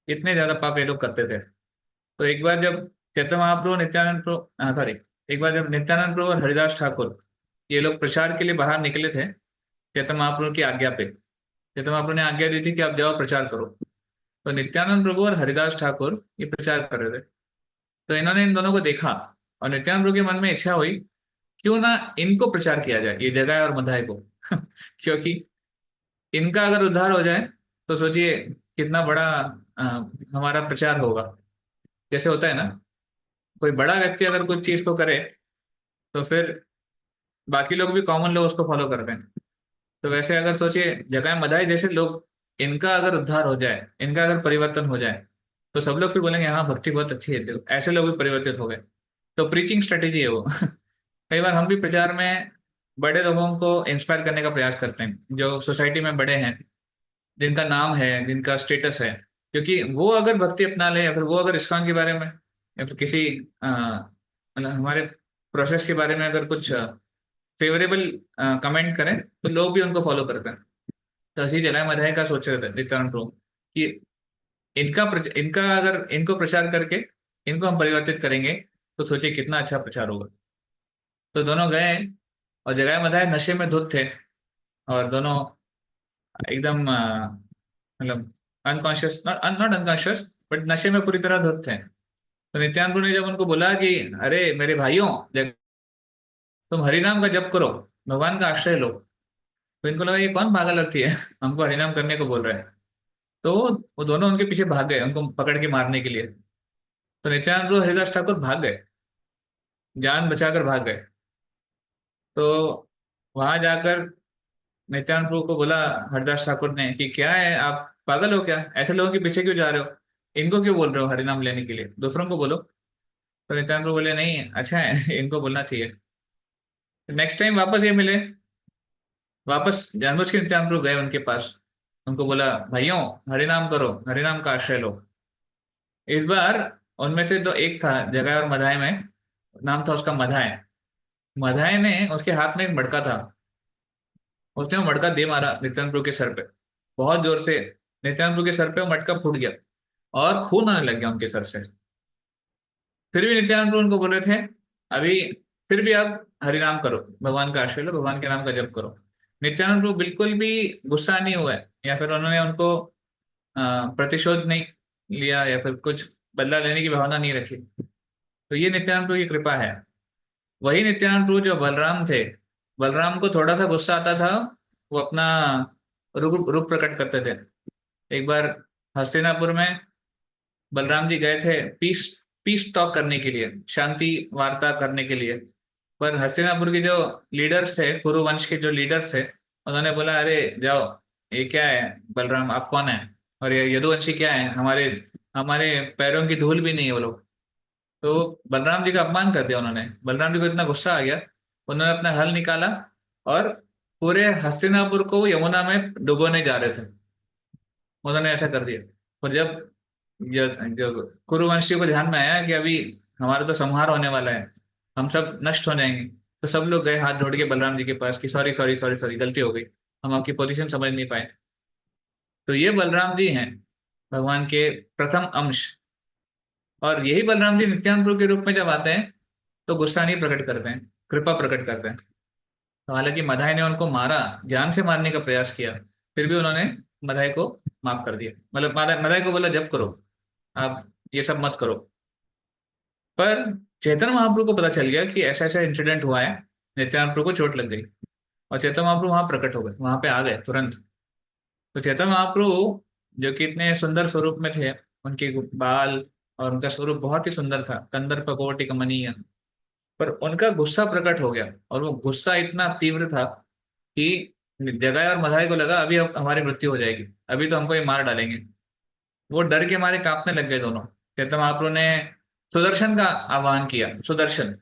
इतने ज्यादा पाप ये लोग करते थे। तो एक बार जब चैतन्य महाप्रभु, नित्यानंद प्रभु, सॉरी, एक बार जब नित्यानंद प्रभु और हरिदास ठाकुर ये लोग प्रचार के लिए बाहर निकले थे चैतन्य महाप्रभु की आज्ञा पे, चैतन्य महाप्रभु ने आज्ञा दी थी कि आप जाओ प्रचार करो। तो नित्यानंद प्रभु और हरिदास ठाकुर ये प्रचार कर रहे थे। तो इन्होंने इन दोनों को देखा, और नित्यानंद प्रभु के मन में इच्छा हुई क्यों ना इनको प्रचार किया जाए, ये जगाए और मधाए को। क्योंकि इनका अगर उद्धार हो जाए तो सोचिए कितना बड़ा अ, हमारा प्रचार होगा। जैसे होता है ना, कोई बड़ा व्यक्ति अगर कुछ चीज को करे तो फिर बाकी लोग भी, कॉमन लोग उसको फॉलो करते हैं। तो वैसे अगर सोचिए जगाए मधाई जैसे लोग, इनका अगर उद्धार हो जाए, इनका अगर परिवर्तन हो जाए, तो सब लोग फिर बोलेंगे हाँ भक्ति बहुत अच्छी है, देखो ऐसे लोग भी परिवर्तित हो गए। तो प्रीचिंग स्ट्रेटेजी है वो। कई बार हम भी प्रचार में बड़े लोगों को इंस्पायर करने का प्रयास करते हैं, जो सोसाइटी में बड़े हैं, जिनका नाम है, जिनका स्टेटस है, क्योंकि वो अगर भक्ति अपना ले, या फिर वो अगर इस्कॉन के बारे में या फिर किसी मतलब हमारे प्रोसेस के बारे में अगर कुछ फेवरेबल कमेंट करें, तो लोग भी उनको फॉलो करते हैं। तो इसी जगह मधाई का सोच रहे थे नित्यानंद प्रभु कि इनका अगर इनको प्रचार करके इनको हम परिवर्तित करेंगे, तो सोचिए कितना अच्छा प्रचार होगा। तो दोनों गए, और जगह मधाई नशे में धुत थे, और दोनों एकदम मतलब अनकॉन्शियस, नॉट अनकॉन्शियस, बट नशे में पूरी तरह धुत थे। तो नित्यानंद प्रभु ने जब उनको बोला कि अरे मेरे भाइयों, तुम हरिनाम का जप करो, भगवान का आश्रय लो, तो इनको लगा ये कौन पागल अर्थी है, हमको हरिनाम करने को बोल रहा है। तो वो दोनों उनके पीछे भाग गए, उनको पकड़ के मारने के लिए। तो नित्यानंद प्रभु हरिदास ठाकुर भाग गए, जान बचाकर भाग गए। तो वहां जाकर नित्यानंद प्रभु को बोला हरिदास ठाकुर ने कि क्या है, आप पागल हो क्या, ऐसे लोगों के पीछे क्यों जा रहे हो, इनको क्यों बोल रहे हो हरिनाम लेने के लिए, दूसरों को बोलो। तो नित्यानंद प्रभु बोले नहीं अच्छा है, इनको बोलना चाहिए। नेक्स्ट टाइम वापस ये मिले, वापस जानबूझ के नित्यानंद प्रभु गए उनके पास, उनको बोला भाइयों हरिनाम करो, हरिनाम का आश्रय लो। इस बार उनमें से तो एक था जगह और मधाय में, नाम था उसका मधाय। मधाय ने, उसके हाथ में एक मटका था, उसने वो मटका दे मारा नित्यानंद प्रभु के सर पे, बहुत जोर से। नित्यानंद प्रभु के सर पे वो मटका फूट गया, और खून आने लग गया उनके सर से। फिर भी नित्यानंद प्रभु उनको बोल रहे थे अभी, फिर भी आप हरिनाम करो, भगवान का आश्रय लो, भगवान के नाम का जप करो। नित्यानंद प्रभु बिल्कुल भी गुस्सा नहीं हुए, या फिर उन्होंने उनको प्रतिशोध नहीं लिया, या फिर कुछ बदला लेने की भावना नहीं रखी। तो ये नित्यानंद प्रभु की कृपा है। वही नित्यानंद प्रभु जो बलराम थे, बलराम को थोड़ा सा गुस्सा आता था, वो अपना रूप रूप प्रकट करते थे। एक बार हस्तिनापुर में बलराम जी गए थे पीस पीस टॉक करने के लिए, शांति वार्ता करने के लिए। पर हस्तिनापुर के जो लीडर्स थे, कुरु वंश के जो लीडर्स थे, उन्होंने बोला अरे जाओ, ये क्या है बलराम, आप कौन है, और ये यदुवंशी क्या है, हमारे हमारे पैरों की धूल भी नहीं है वो लोग। तो बलराम जी का अपमान कर दिया उन्होंने। बलराम जी को इतना गुस्सा आ गया, उन्होंने अपना हल निकाला, और पूरे हस्तिनापुर को यमुना में डुबोने जा रहे थे, उन्होंने ऐसा कर दिया। और जब कुरुवंशियों को ध्यान में आया कि अभी हमारा तो संहार होने वाला है, हम सब नष्ट हो जाएंगे, तो सब लोग गए हाथ जोड़ के बलराम जी के पास कि सॉरी सॉरी सॉरी सॉरी, गलती हो गई, हम आपकी पोजीशन समझ नहीं पाए। तो ये बलराम जी हैं, भगवान के प्रथम अंश। और यही बलराम जी नित्यानंद प्रभु के रूप में जब आते हैं, तो गुस्सा नहीं प्रकट करते हैं, कृपा प्रकट करते हैं। तो हालांकि मधाई ने उनको मारा, जान से मारने का प्रयास किया, फिर भी उन्होंने मधाई को माफ कर दिया, मतलब मधाई को बोला जब करो, आप ये सब मत करो। पर चैतन्य महाप्रभु को पता चल गया कि ऐसा ऐसा इंसिडेंट हुआ है, नित्यानंद प्रभु को चोट लग गई, और चैतन्य महाप्रभु वहां प्रकट हो गए, वहां पे आ गए तुरंत। तो चैतन्य महाप्रभु जो कि इतने सुंदर स्वरूप में थे, उनके बाल और उनका स्वरूप बहुत ही सुंदर था, कंदर्प कोटि कमनीय, पर उनका गुस्सा प्रकट हो गया, और वो गुस्सा इतना तीव्र था कि जगाए और मधाई को लगा अभी अब हमारी मृत्यु हो जाएगी, अभी तो हमको ये मार डालेंगे। वो डर के मारे कांपने लग गए दोनों। चैतन्य महाप्रभु ने सुदर्शन का आह्वान किया, सुदर्शन।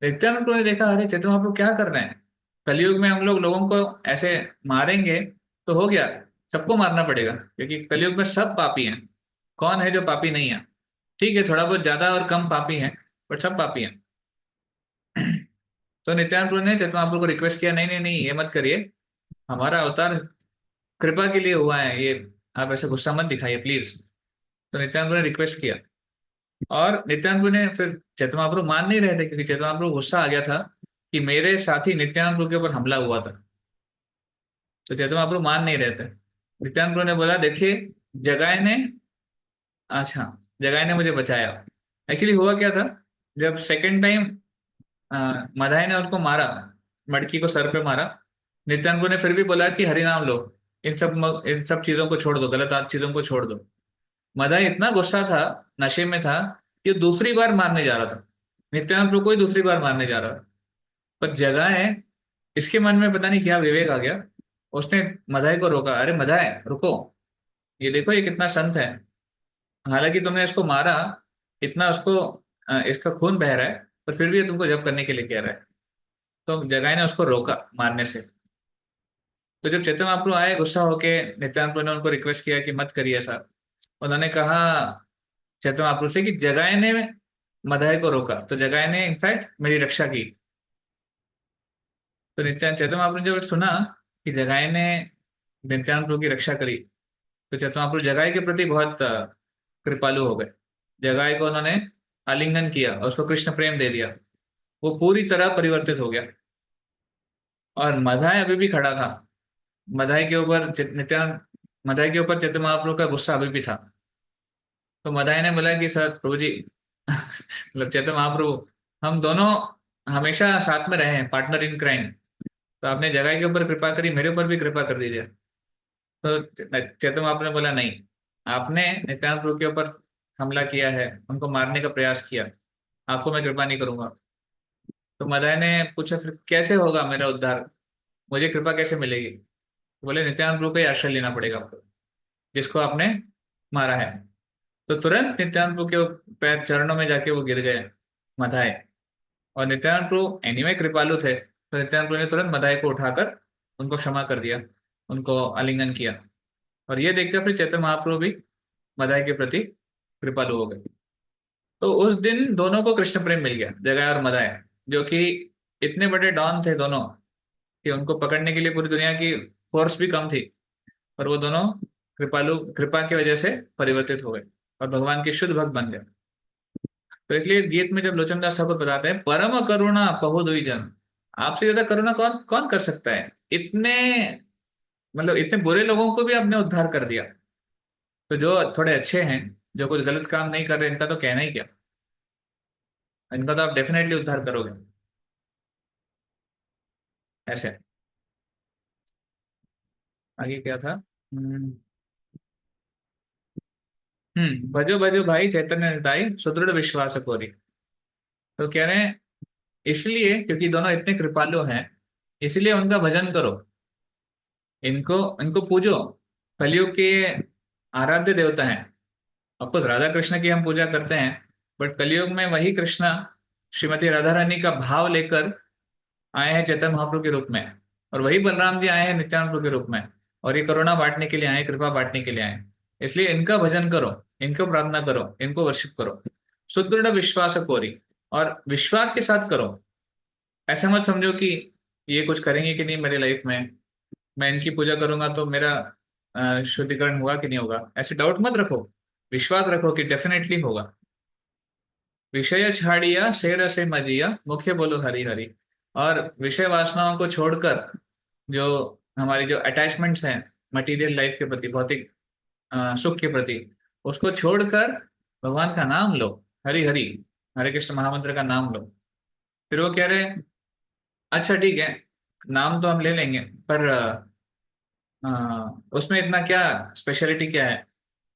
नित्यानंद प्रभु ने देखा अरे चैतन्य महाप्रभु क्या कर रहे हैं, कलयुग में हम लोगों को ऐसे मारेंगे तो हो गया, सबको मारना पड़ेगा, क्योंकि कलयुग में सब पापी हैं, कौन है जो पापी नहीं है, ठीक है थोड़ा बहुत ज्यादा और कम पापी हैं, बट सब पापी हैं। तो नित्यानंद प्रभु ने चैतन्य महाप्रभु को रिक्वेस्ट किया नहीं नहीं नहीं, ये मत करिए, हमारा अवतार कृपा के लिए हुआ है ये, आप ऐसे गुस्सा मत दिखाइए प्लीज। तो नित्यानंद प्रभु ने रिक्वेस्ट किया, और नित्यानंद प्रभु ने फिर, चैतन्य महाप्रभु मान नहीं रहे थे, क्योंकि चैतन्य महाप्रभु गुस्सा आ गया था कि मेरे साथी नित्यानंद प्रभु के ऊपर हमला हुआ था। तो चैतन्य महाप्रभु मान नहीं रहे थे। नित्यानंद प्रभु ने बोला देखिए, जगाए ने, अच्छा, जगाए ने मुझे बचाया। एक्चुअली हुआ क्या था, जब सेकेंड टाइम मधाई ने उनको मारा, मटकी को सर पे मारा, नित्यानंद प्रभु ने फिर भी बोला कि हरि नाम लो, इन सब चीजों को छोड़ दो, गलत चीजों को छोड़ दो। मदाई इतना गुस्सा था, नशे में था, कि दूसरी बार मारने जा रहा था, नित्यानंद प्रभु को ही दूसरी बार मारने जा रहा था। पर जगह है, इसके मन में पता नहीं क्या विवेक आ गया, उसने मदाई को रोका, अरे मदाई रुको, ये देखो ये कितना संत है, हालांकि तुमने इसको मारा, इतना उसको इसका खून बह रहा है, पर फिर भी ये तुमको जब्त करने के लिए कह रहा है। तो जगाई ने उसको रोका मारने से। तो जब चैतन्य महाप्रभु आए गुस्सा होके, नित्यानंद प्रभु ने उनको रिक्वेस्ट किया कि मत करिए ऐसा। उन्होंने कहा चैतन्य महाप्रभु से कि जगाई ने मदाई को रोका, तो जगाई ने इनफैक्ट मेरी रक्षा की। तो नित्यानंद चैतन्य महाप्रभु ने जब सुना कि जगाई ने नित्यानंद प्रभु की रक्षा करी, तो चैतन्य महाप्रभु जगाई के प्रति बहुत कृपालु हो गए। जगाई को उन्होंने आलिंगन किया और उसको कृष्ण प्रेम दे दिया। वो पूरी तरह परिवर्तित हो गया। और मधाई अभी भी खड़ा था। मधाई के ऊपर नित्यानंद, मधाई के ऊपर चैतन्य महाप्रभु का गुस्सा अभी भी था। तो मधाई ने बोला कि सर प्रभु जी मतलब चैतन्य महाप्रभु, हम दोनों हमेशा साथ में रहे हैं, पार्टनर इन क्राइम। तो आपने जगाई के ऊपर कृपा करी, मेरे ऊपर भी कृपा कर दीजिए। तो चैतन्य महाप्रभु ने बोला नहीं, आपने नित्यानंद प्रभु के ऊपर हमला किया है, उनको मारने का प्रयास किया, आपको मैं कृपा नहीं करूंगा। तो मदाई ने पूछा फिर कैसे होगा मेरा उद्धार, मुझे कृपा कैसे मिलेगी? तो बोले नित्यानंद प्रभु का ही आश्रय लेना पड़ेगा आपको, जिसको आपने मारा है। तो तुरंत नित्यानंद प्रभु के पैर चरणों में जाके वो गिर गए मदाई। और नित्यानंद प्रभु एनीवे कृपालु थे, तो नित्यानंद प्रभु ने तुरंत मदाई को उठाकर उनको क्षमा कर दिया, उनको आलिंगन किया। और ये देखकर फिर चैतन्य महाप्रभु भी मदाई के प्रति कृपालु हो गए। तो उस दिन दोनों को कृष्ण प्रेम मिल गया, जगाई और मदाई, जो कि इतने बड़े डॉन थे दोनों कि उनको पकड़ने के लिए पूरी दुनिया की फोर्स भी कम थी। और वो दोनों कृपा की वजह से परिवर्तित हो गए और भगवान के शुद्ध भक्त बन गए। तो इसलिए इस गीत में जब लोचनदास ठाकुर बताते हैं परम करुणा पहु दुई जन, आपसे ज्यादा करुणा कौन कौन कर सकता है? इतने मतलब इतने बुरे लोगों को भी आपने उद्धार कर दिया। तो जो थोड़े अच्छे हैं, जो कुछ गलत काम नहीं कर रहे, इनका तो कहना ही क्या, इनका तो आप डेफिनेटली उद्धार करोगे ऐसे। आगे क्या था? भजो भजो भाई चैतन्य निताई सुदृढ़ विश्वास कोरी। तो कह रहे हैं इसलिए क्योंकि दोनों इतने कृपालु हैं, इसलिए उनका भजन करो, इनको इनको पूजो। कलयुग के आराध्य देवता हैं। अब कुछ राधा कृष्ण की हम पूजा करते हैं, बट कलयुग में वही कृष्णा श्रीमती राधा रानी का भाव लेकर आए हैं चैतन्य महाप्रभु के रूप में। और वही बलराम जी आए हैं नित्यानंद प्रभु के रूप में, और ये करुणा बांटने के लिए आए, कृपा बांटने के लिए आए। इसलिए इनका भजन करो, इनको प्रार्थना करो, इनको वर्शिप करो। सुदृढ़ विश्वास कोरी, और विश्वास के साथ करो। ऐसा मत समझो कि ये कुछ करेंगे कि नहीं मेरी लाइफ में, मैं इनकी पूजा करूंगा तो मेरा शुद्धिकरण होगा कि नहीं होगा, ऐसे डाउट मत रखो। विश्वास रखो कि डेफिनेटली होगा। विषय छाड़िया शेर से मजिया मुख्य बोलो हरि हरि। और विषय वासनाओं को छोड़कर, जो हमारी जो अटैचमेंट्स हैं मटेरियल लाइफ के प्रति, भौतिक सुख के प्रति, उसको छोड़कर भगवान का नाम लो, हरि हरि, हरे कृष्ण महामंत्र का नाम लो। फिर वो कह रहे हैं अच्छा ठीक है, नाम तो हम ले लेंगे, पर उसमें इतना क्या स्पेशलिटी क्या है?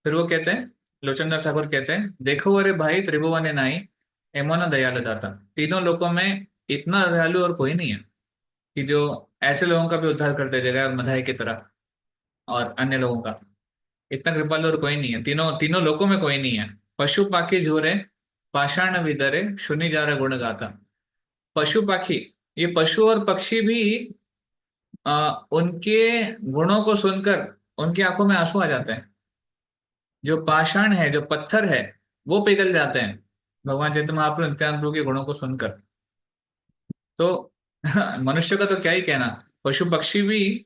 फिर वो कहते हैं, लोचनदास ठाकुर कहते हैं देखो अरे भाई त्रिभुवन नाई एमोना दयालु दाता। तीनों लोगों में इतना दयालु और कोई नहीं है कि जो ऐसे लोगों का भी उद्धार कर दे देगा मधाई की तरह, और अन्य लोगों का। इतना कृपालु और कोई नहीं है, तीनों तीनों लोकों में कोई नहीं है। पशु पाखी झोरे पाषाण विदरे शुनि जार गुण गाता। पशु पाखी, ये पशु और पक्षी भी उनके गुणों को सुनकर उनकी आंखों में आंसू आ जाते हैं। जो पाषाण है, जो पत्थर है, वो पिघल जाते हैं भगवान चैतन्य महाप्रभु नित्यानंद प्रभु के गुणों को सुनकर। तो मनुष्य का तो क्या ही कहना, पशु पक्षी भी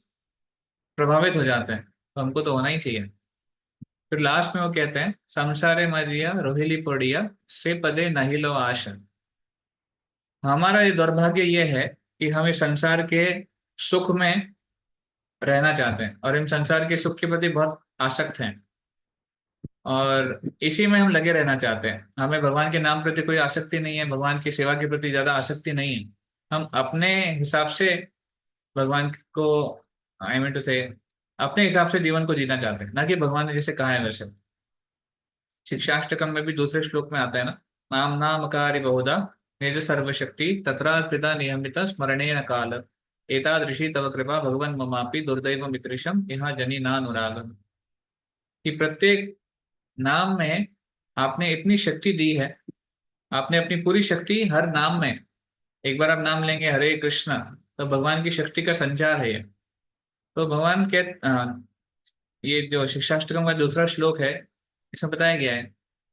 प्रभावित हो जाते हैं, तो हमको तो होना ही चाहिए। फिर लास्ट में वो कहते हैं संसारे मजिया रोहिली पड़िया से पदे नहिलो आश। हमारा ये दुर्भाग्य ये है कि हम इस संसार के सुख में रहना चाहते हैं, और हम संसार के सुख के प्रति बहुत आसक्त हैं, और इसी में हम लगे रहना चाहते हैं। हमें भगवान के नाम प्रति कोई आसक्ति नहीं है, भगवान की सेवा के प्रति ज्यादा आसक्ति नहीं है। हम अपने हिसाब से भगवान को, आई मीन टू से, अपने हिसाब से जीवन को जीना चाहते हैं, ना कि भगवान ने जैसे कहा है वैसे। शिक्षाष्टकम में भी दूसरे श्लोक में आता है ना, नाम नामकारी बहुधा निज सर्वशक्ति तत्रार्पिता नियमित स्मरणेन काल एतादृशी तव कृपा भगवन् ममापि दुर्दैव मित्रिशम यहाँ जनी नानुराग। कि प्रत्येक नाम में आपने इतनी शक्ति दी है, आपने अपनी पूरी शक्ति हर नाम में, एक बार आप नाम लेंगे हरे कृष्ण, तो भगवान की शक्ति का संचार है ये। तो भगवान के ये जो शिक्षाष्टकम का दूसरा श्लोक है, इसमें बताया गया है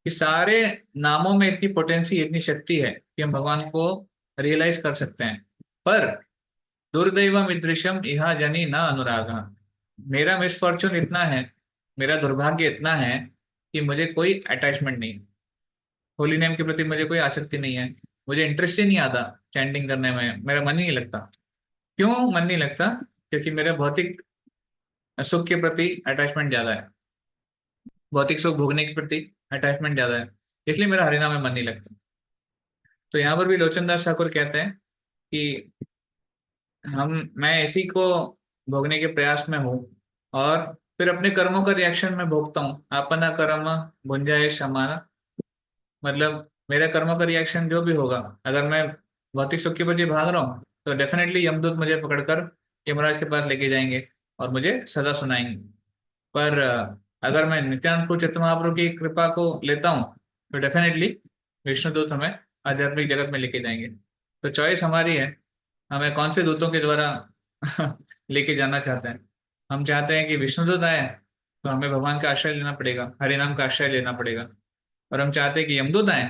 कि सारे नामों में इतनी पोटेंसी, इतनी शक्ति है कि हम भगवान को रियलाइज कर सकते हैं। पर दुर्दैवम ईदृशम इहा जनी न अनुरागा, मेरा मिसफॉर्चून इतना है, मेरा दुर्भाग्य इतना है कि मुझे कोई अटैचमेंट नहीं, होली नेम के प्रति मुझे कोई आसक्ति नहीं है, मुझे इंटरेस्ट ही नहीं आता चैंटिंग करने में, मेरा मन ही नहीं लगता। क्यों मन नहीं लगता? क्योंकि मेरे भौतिक सुख के प्रति अटैचमेंट ज्यादा है, भौतिक सुख भोगने के प्रति अटैचमेंट ज्यादा है, इसलिए मेरा हरिनाम में मन नहीं लगता। तो यहाँ पर भी लोचन दास ठाकुर कहते हैं कि मैं इसी को भोगने के प्रयास में हूँ, और फिर अपने कर्मों का रिएक्शन में भोगता हूँ। अपना कर्म भुंजाए समाना, मतलब मेरे कर्मों का रिएक्शन जो भी होगा, अगर मैं भौतिक सुख के पीछे भाग रहा हूँ तो डेफिनेटली यमदूत मुझे पकड़कर यमराज के पास लेके जाएंगे और मुझे सजा सुनाएंगे। पर अगर मैं नित्यानंद प्रभु चैतन्य महाप्रभु की कृपा को लेता हूँ तो डेफिनेटली विष्णुदूत हमें आध्यात्मिक जगत में लेके जाएंगे। तो चॉइस हमारी है, हमें कौन से दूतों के द्वारा लेके जाना चाहते हैं। हम चाहते हैं कि विष्णुदूत आए तो हमें भगवान का आश्रय लेना पड़ेगा, हरिनाम का आश्रय लेना पड़ेगा। और हम चाहते हैं कि यमदूत आए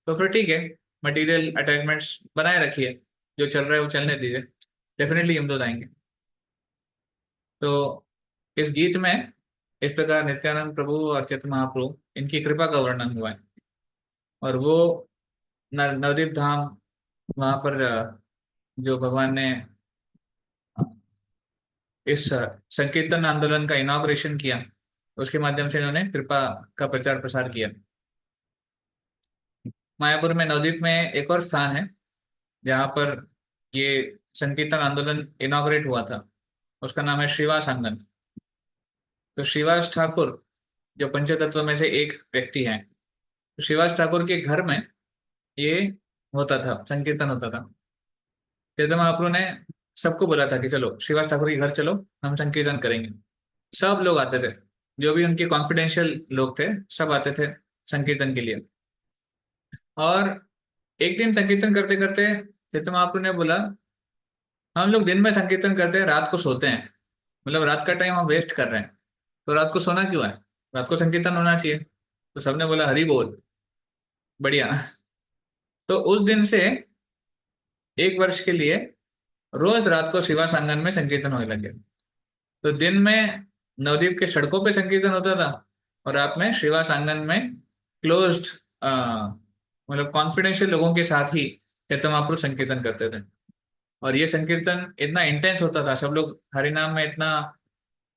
तो फिर ठीक है, मटेरियल अटैचमेंट्स बनाए रखिए, जो चल रहा है वो चलने दीजिए, डेफिनेटली यमदूत आएंगे। तो इस गीत में इस प्रकार नित्यानंद प्रभु और चैतन्य महाप्रभु इनकी कृपा का वर्णन हुआ है। और वो नवदीप धाम, वहां पर जो भगवान ने इस संकीर्तन आंदोलन का इनॉग्रेशन किया, उसके माध्यम से इन्होंने कृपा का प्रचार प्रसार किया। मायापुर में नवदीप में एक और स्थान है जहाँ पर ये संकीर्तन आंदोलन इनॉग्रेट हुआ था, उसका नाम है श्रीवास आंगन। तो श्रीवास ठाकुर जो पंचतत्व में से एक व्यक्ति हैं, तो श्रीवास ठाकुर के घर में ये होता था, संकीर्तन होता था। चैतन्य महाप्रभु ने सबको बोला था कि चलो श्रीवास ठाकुर के घर चलो, हम संकीर्तन करेंगे। सब लोग आते थे, जो भी उनके कॉन्फिडेंशियल लोग थे सब आते थे संकीर्तन के लिए। और एक दिन संकीर्तन करते करते चैतन्य महाप्रभु ने बोला, हम लोग दिन में संकीर्तन करते हैं, रात को सोते हैं, मतलब रात का टाइम हम वेस्ट कर रहे हैं, तो रात को सोना क्यों है, रात को संकीर्तन होना चाहिए। तो सबने बोला हरि बोल, बढ़िया। तो उस दिन से 1 वर्ष के लिए रोज रात को शिवा सांगन में संकीर्तन होने लगे। तो दिन में नवद्वीप के सड़कों पे संकीर्तन होता था और रात में शिवा सांगन में क्लोज्ड, मतलब कॉन्फिडेंशियल लोगों के साथ ही चैतन्य महाप्रभु संकीर्तन करते थे। और ये संकीर्तन इतना इंटेंस होता था, सब लोग हरिनाम में इतना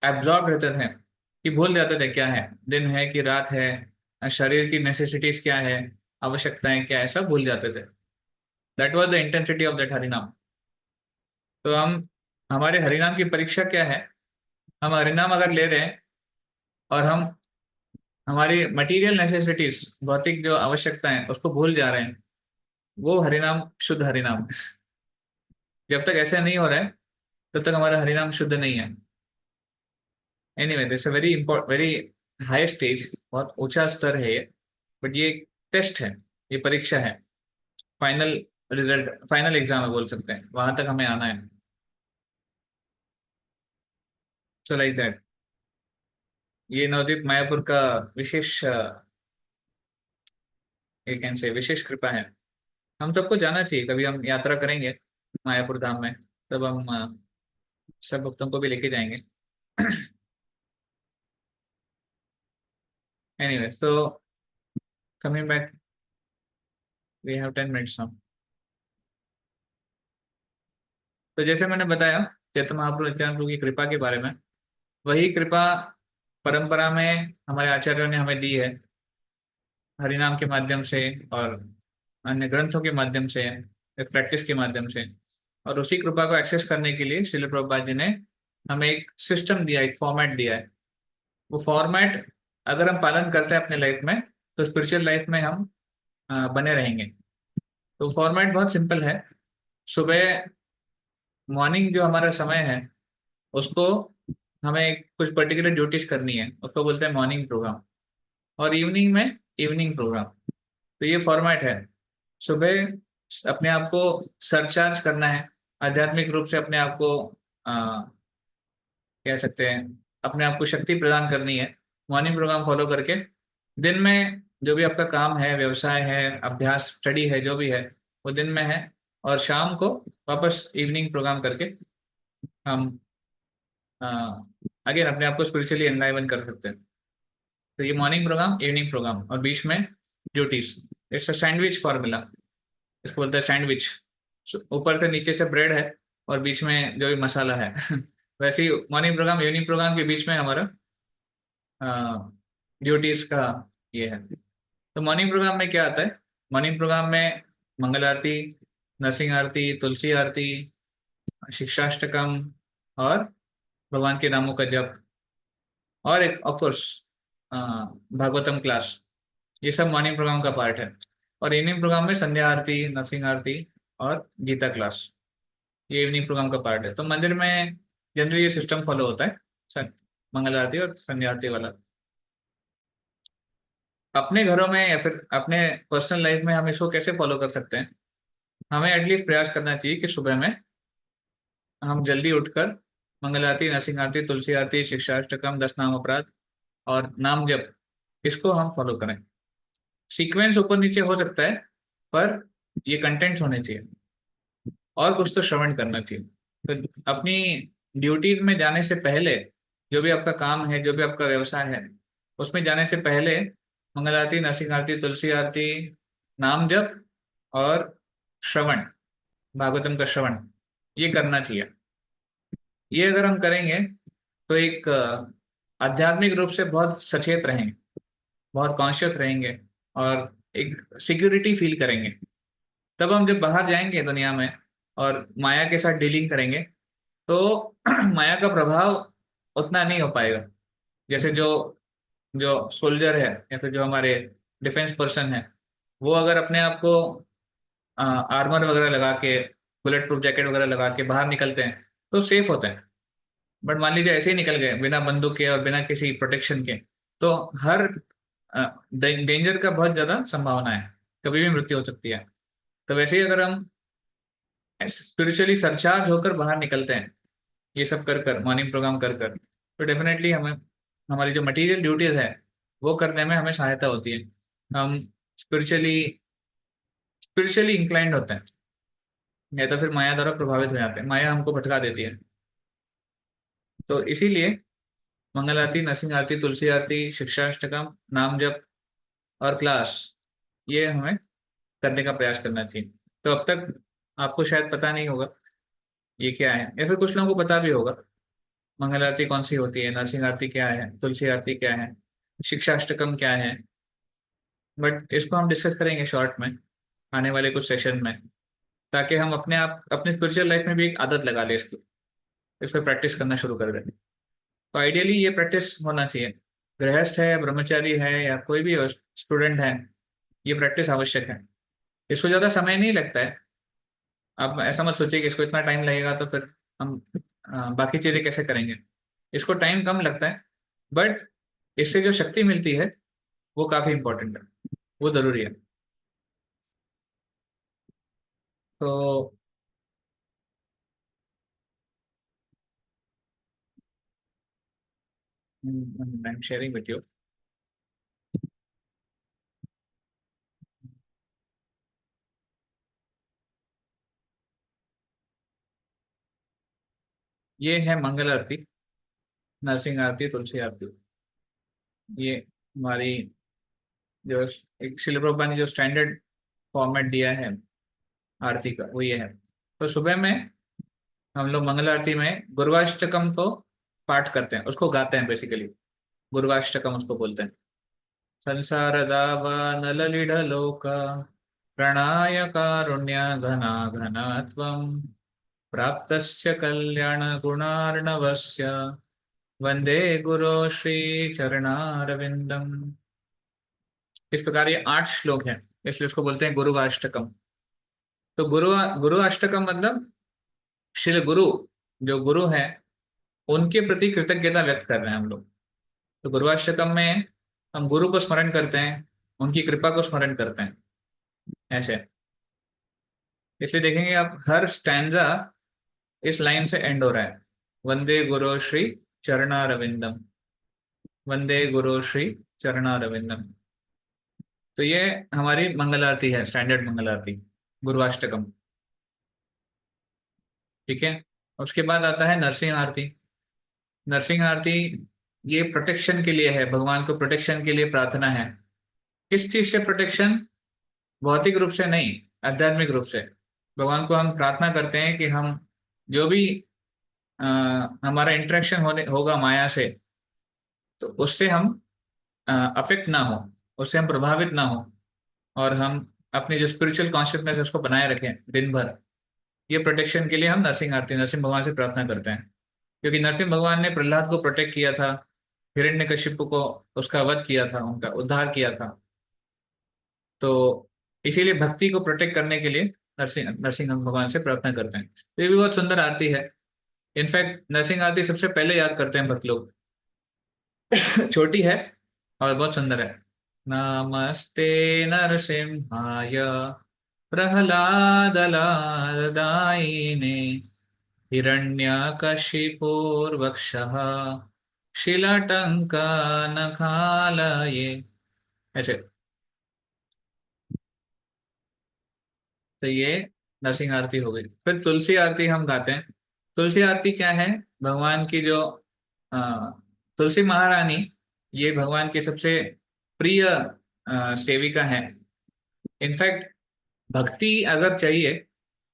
एब्जॉर्ब रहते थे कि भूल जाते थे क्या है, दिन है कि रात है, शरीर की नेसेसिटीज क्या है, आवश्यकताएं क्या है, सब भूल जाते थे। That was the intensity of that हरिनाम। तो हमारे हरिनाम की परीक्षा क्या है, हम हरिनाम अगर ले रहे हैं और हम हमारी मटेरियल नेसेसिटीज, भौतिक जो आवश्यकताएं उसको भूल जा रहे हैं, वो हरिनाम शुद्ध हरिनाम है। जब तक ऐसा नहीं हो रहा है तब तक हमारा हरिनाम शुद्ध नहीं है। Anyway, this a very important, very high stage, बहुत ऊंचा स्तर है ये। बट ये टेस्ट है, ये परीक्षा है, फाइनल रिजल्ट, फाइनल एग्जाम है बोल सकते हैं, वहां तक हमें आना है। सो लाइक दैट, ये नवदीप मायापुर का विशेष, ये कैन से विशेष कृपा है। हम सबको जाना चाहिए, कभी हम यात्रा करेंगे मायापुर धाम में, तब हम सब भक्तों को भी लेके जाएंगे। Anyway, so coming back, we have 10 minutes now। तो जैसे मैंने बताया चैतन्य महाप्रभु नित्यानंद प्रभु की कृपा के बारे में, वही कृपा परंपरा में हमारे आचार्यों ने हमें दी है, हरिनाम के माध्यम से और अन्य ग्रंथों के माध्यम से, एक प्रैक्टिस के माध्यम से। और उसी कृपा को एक्सेस करने के लिए श्रील प्रभुपाद जी ने हमें एक सिस्टम दिया, एक फॉर्मेट दिया है। वो फॉर्मेट अगर हम पालन करते हैं अपने लाइफ में, तो स्पिरिचुअल लाइफ में हम बने रहेंगे। तो फॉर्मेट बहुत सिंपल है। सुबह मॉर्निंग जो हमारा समय है, उसको हमें कुछ पर्टिकुलर ड्यूटीज करनी है, उसको बोलते हैं मॉर्निंग प्रोग्राम। और इवनिंग में इवनिंग प्रोग्राम। तो ये फॉर्मेट है। सुबह अपने आप को सरचार्ज करना है, आध्यात्मिक रूप से अपने आप को कह सकते हैं अपने आप को शक्ति प्रदान करनी है मॉर्निंग प्रोग्राम फॉलो करके। दिन में जो भी आपका काम है, व्यवसाय है, अभ्यास, स्टडी है, जो भी है वो दिन में है, और शाम को वापस इवनिंग प्रोग्राम करके हम अगेन अपने आप को स्पिरिचुअली एनलाइवन कर सकते हैं। तो ये मॉर्निंग प्रोग्राम, इवनिंग प्रोग्राम, और बीच में duties. It's a sandwich formula, इसको बोलते हैं सैंडविच। ऊपर से नीचे से ब्रेड है और बीच में जो भी मसाला है वैसे ही मॉर्निंग प्रोग्राम इवनिंग प्रोग्राम के बीच में हमारा ड्यूटीज का ये है। तो मॉर्निंग प्रोग्राम में क्या आता है? मॉर्निंग प्रोग्राम में मंगल आरती, नरसिंह आरती, तुलसी आरती, शिक्षाष्टकम और भगवान के नामों का जप, और एक ऑफ कोर्स भागवतम क्लास। ये सब मॉर्निंग प्रोग्राम का पार्ट है। और इवनिंग प्रोग्राम में संध्या आरती, नरसिंह आरती और गीता क्लास, ये इवनिंग प्रोग्राम का पार्ट है। तो मंदिर में जनरली ये सिस्टम फॉलो होता है, मंगल आरती और संध्या आरती वाला। अपने घरों में या फिर अपने पर्सनल लाइफ में हम इसको कैसे फॉलो कर सकते हैं? हमें एटलीस्ट प्रयास करना चाहिए कि सुबह में हम जल्दी उठकर मंगल आरती, नरसिंह आरती, तुलसी आरती, शिक्षाष्टकम, 10 नाम अपराध और नाम जप, इसको हम फॉलो करें। सीक्वेंस ऊपर नीचे हो सकता है, पर ये कंटेंट्स होने चाहिए और कुछ तो श्रवण करना चाहिए। तो अपनी ड्यूटीज में जाने से पहले, जो भी आपका काम है, जो भी आपका व्यवसाय है, उसमें जाने से पहले मंगल आरती, नरसिंह आरती, तुलसी आरती, नाम जप और श्रवण, भागवतम का श्रवण, ये करना चाहिए। ये अगर हम करेंगे तो एक आध्यात्मिक रूप से बहुत सचेत रहेंगे, बहुत कॉन्शियस रहेंगे और एक सिक्योरिटी फील करेंगे। तब हम जब बाहर जाएंगे दुनिया में और माया के साथ डीलिंग करेंगे तो माया का प्रभाव उतना नहीं हो पाएगा। जैसे जो जो सोल्जर है या फिर जो हमारे डिफेंस पर्सन है, वो अगर अपने आप को आर्मर वगैरह लगा के, बुलेट प्रूफ जैकेट वगैरह लगा के बाहर निकलते हैं तो सेफ होते हैं। बट मान लीजिए ऐसे ही निकल गए बिना बंदूक के और बिना किसी प्रोटेक्शन के, तो हर डेंजर का बहुत ज्यादा संभावना है, कभी भी मृत्यु हो सकती है। तो वैसे ही अगर हम स्पिरिचुअली सरचार्ज होकर बाहर निकलते हैं, ये सब कर कर, मॉर्निंग प्रोग्राम कर कर, तो डेफिनेटली हमें हमारी जो मटेरियल ड्यूटीज है वो करने में हमें सहायता होती है। हम स्पिरिचुअली स्पिरिचुअली इंक्लाइंड होते हैं, या तो फिर माया द्वारा प्रभावित हो जाते हैं, माया हमको भटका देती है। तो इसीलिए मंगल आरती, नरसिंह आरती, तुलसी आरती, शिक्षाष्टकम, नाम जप और क्लास, ये हमें करने का प्रयास करना चाहिए। तो अब तक आपको शायद पता नहीं होगा ये क्या है, या फिर कुछ लोगों को पता भी होगा मंगल आरती कौन सी होती है, नरसिंह आरती क्या है, तुलसी आरती क्या है, शिक्षाष्टकम क्या है। बट इसको हम डिस्कस करेंगे शॉर्ट में आने वाले कुछ सेशन में, ताकि हम अपने आप अपने स्पिरिचुअल लाइफ में भी एक आदत लगा लें इसकी, इस पर प्रैक्टिस करना शुरू कर दें। तो आइडियली ये प्रैक्टिस होना चाहिए। गृहस्थ है, ब्रह्मचारी है या कोई भी स्टूडेंट है, ये प्रैक्टिस आवश्यक है। इसको ज्यादा समय नहीं लगता है। आप ऐसा मत सोचिए कि इसको इतना टाइम लगेगा तो फिर हम बाकी चीजें कैसे करेंगे। इसको टाइम कम लगता है, बट इससे जो शक्ति मिलती है वो काफी इंपॉर्टेंट है, वो जरूरी है। तो I am sharing with you. ये है मंगल आरती, नरसिंह आरती, तुलसी आरती। ये हमारी जो एक शिल प्रभुपाद ने जो स्टैंडर्ड फॉर्मेट दिया है आरती का, वो ये है। तो सुबह में हम लोग मंगल आरती में गुरुवाष्टकम को पाठ करते हैं, उसको गाते हैं बेसिकली। गुरुवाष्टकम उसको बोलते हैं। संसार दावानल लोक प्रणाय कारुण्य घना घनत्वं प्राप्तस्य कल्याण गुणार्णवस्य वंदे गुरो श्री चरणारविंदम। इस प्रकार ये 8 श्लोक हैं, इसलिए उसको बोलते हैं गुरुवाष्टकम। तो गुरु अष्टकम मतलब श्री गुरु, जो गुरु है उनके प्रति कृतज्ञता व्यक्त कर रहे हैं हम लोग। तो गुरुवाष्टकम में हम गुरु को स्मरण करते हैं, उनकी कृपा को स्मरण करते हैं, ऐसे। इसलिए देखेंगे आप हर स्टैंजा इस लाइन से एंड हो रहा है, वंदे गुरु श्री चरणारविंदम, वंदे गुरु श्री चरणारविंदम। तो ये हमारी मंगल आरती है, स्टैंडर्ड मंगल आरती, गुरुवाष्टकम। ठीक है। उसके बाद आता है नरसिंह आरती। नरसिंह आरती ये प्रोटेक्शन के लिए है, भगवान को प्रोटेक्शन के लिए प्रार्थना है। किस चीज से प्रोटेक्शन? भौतिक रूप से नहीं, आध्यात्मिक रूप से। भगवान को हम प्रार्थना करते हैं कि हम जो भी हमारा इंटरेक्शन होने होगा माया से, तो उससे हम अफेक्ट ना हो, उससे हम प्रभावित ना हो, और हम अपनी जो स्पिरिचुअल कॉन्शियसनेस है उसको बनाए रखें दिन भर। ये प्रोटेक्शन के लिए हम नरसिंह आरती, नरसिंह भगवान से प्रार्थना करते हैं। क्योंकि नरसिंह भगवान ने प्रहलाद को प्रोटेक्ट किया था, हिरण्यकशिपु को उसका वध किया था, उनका उद्धार किया था। तो इसीलिए भक्ति को प्रोटेक्ट करने के लिए नरसिंह नरसिंह हम भगवान से प्रार्थना करते हैं। तो ये भी बहुत सुंदर आरती है। इनफैक्ट नरसिंह आरती सबसे पहले याद करते हैं भक्त लोग। छोटी है और बहुत सुंदर है। नमस्ते नरसिंहाय प्रह्लादलादायिने हिरण्यकशिपुर्वक्षः शिलाटङ्कनखालये, ऐसे। तो ये नरसिंह आरती हो गई। फिर तुलसी आरती हम गाते हैं। तुलसी आरती क्या है? भगवान की जो अ, तुलसी महारानी, ये भगवान की सबसे प्रिय सेविका है। इनफैक्ट भक्ति अगर चाहिए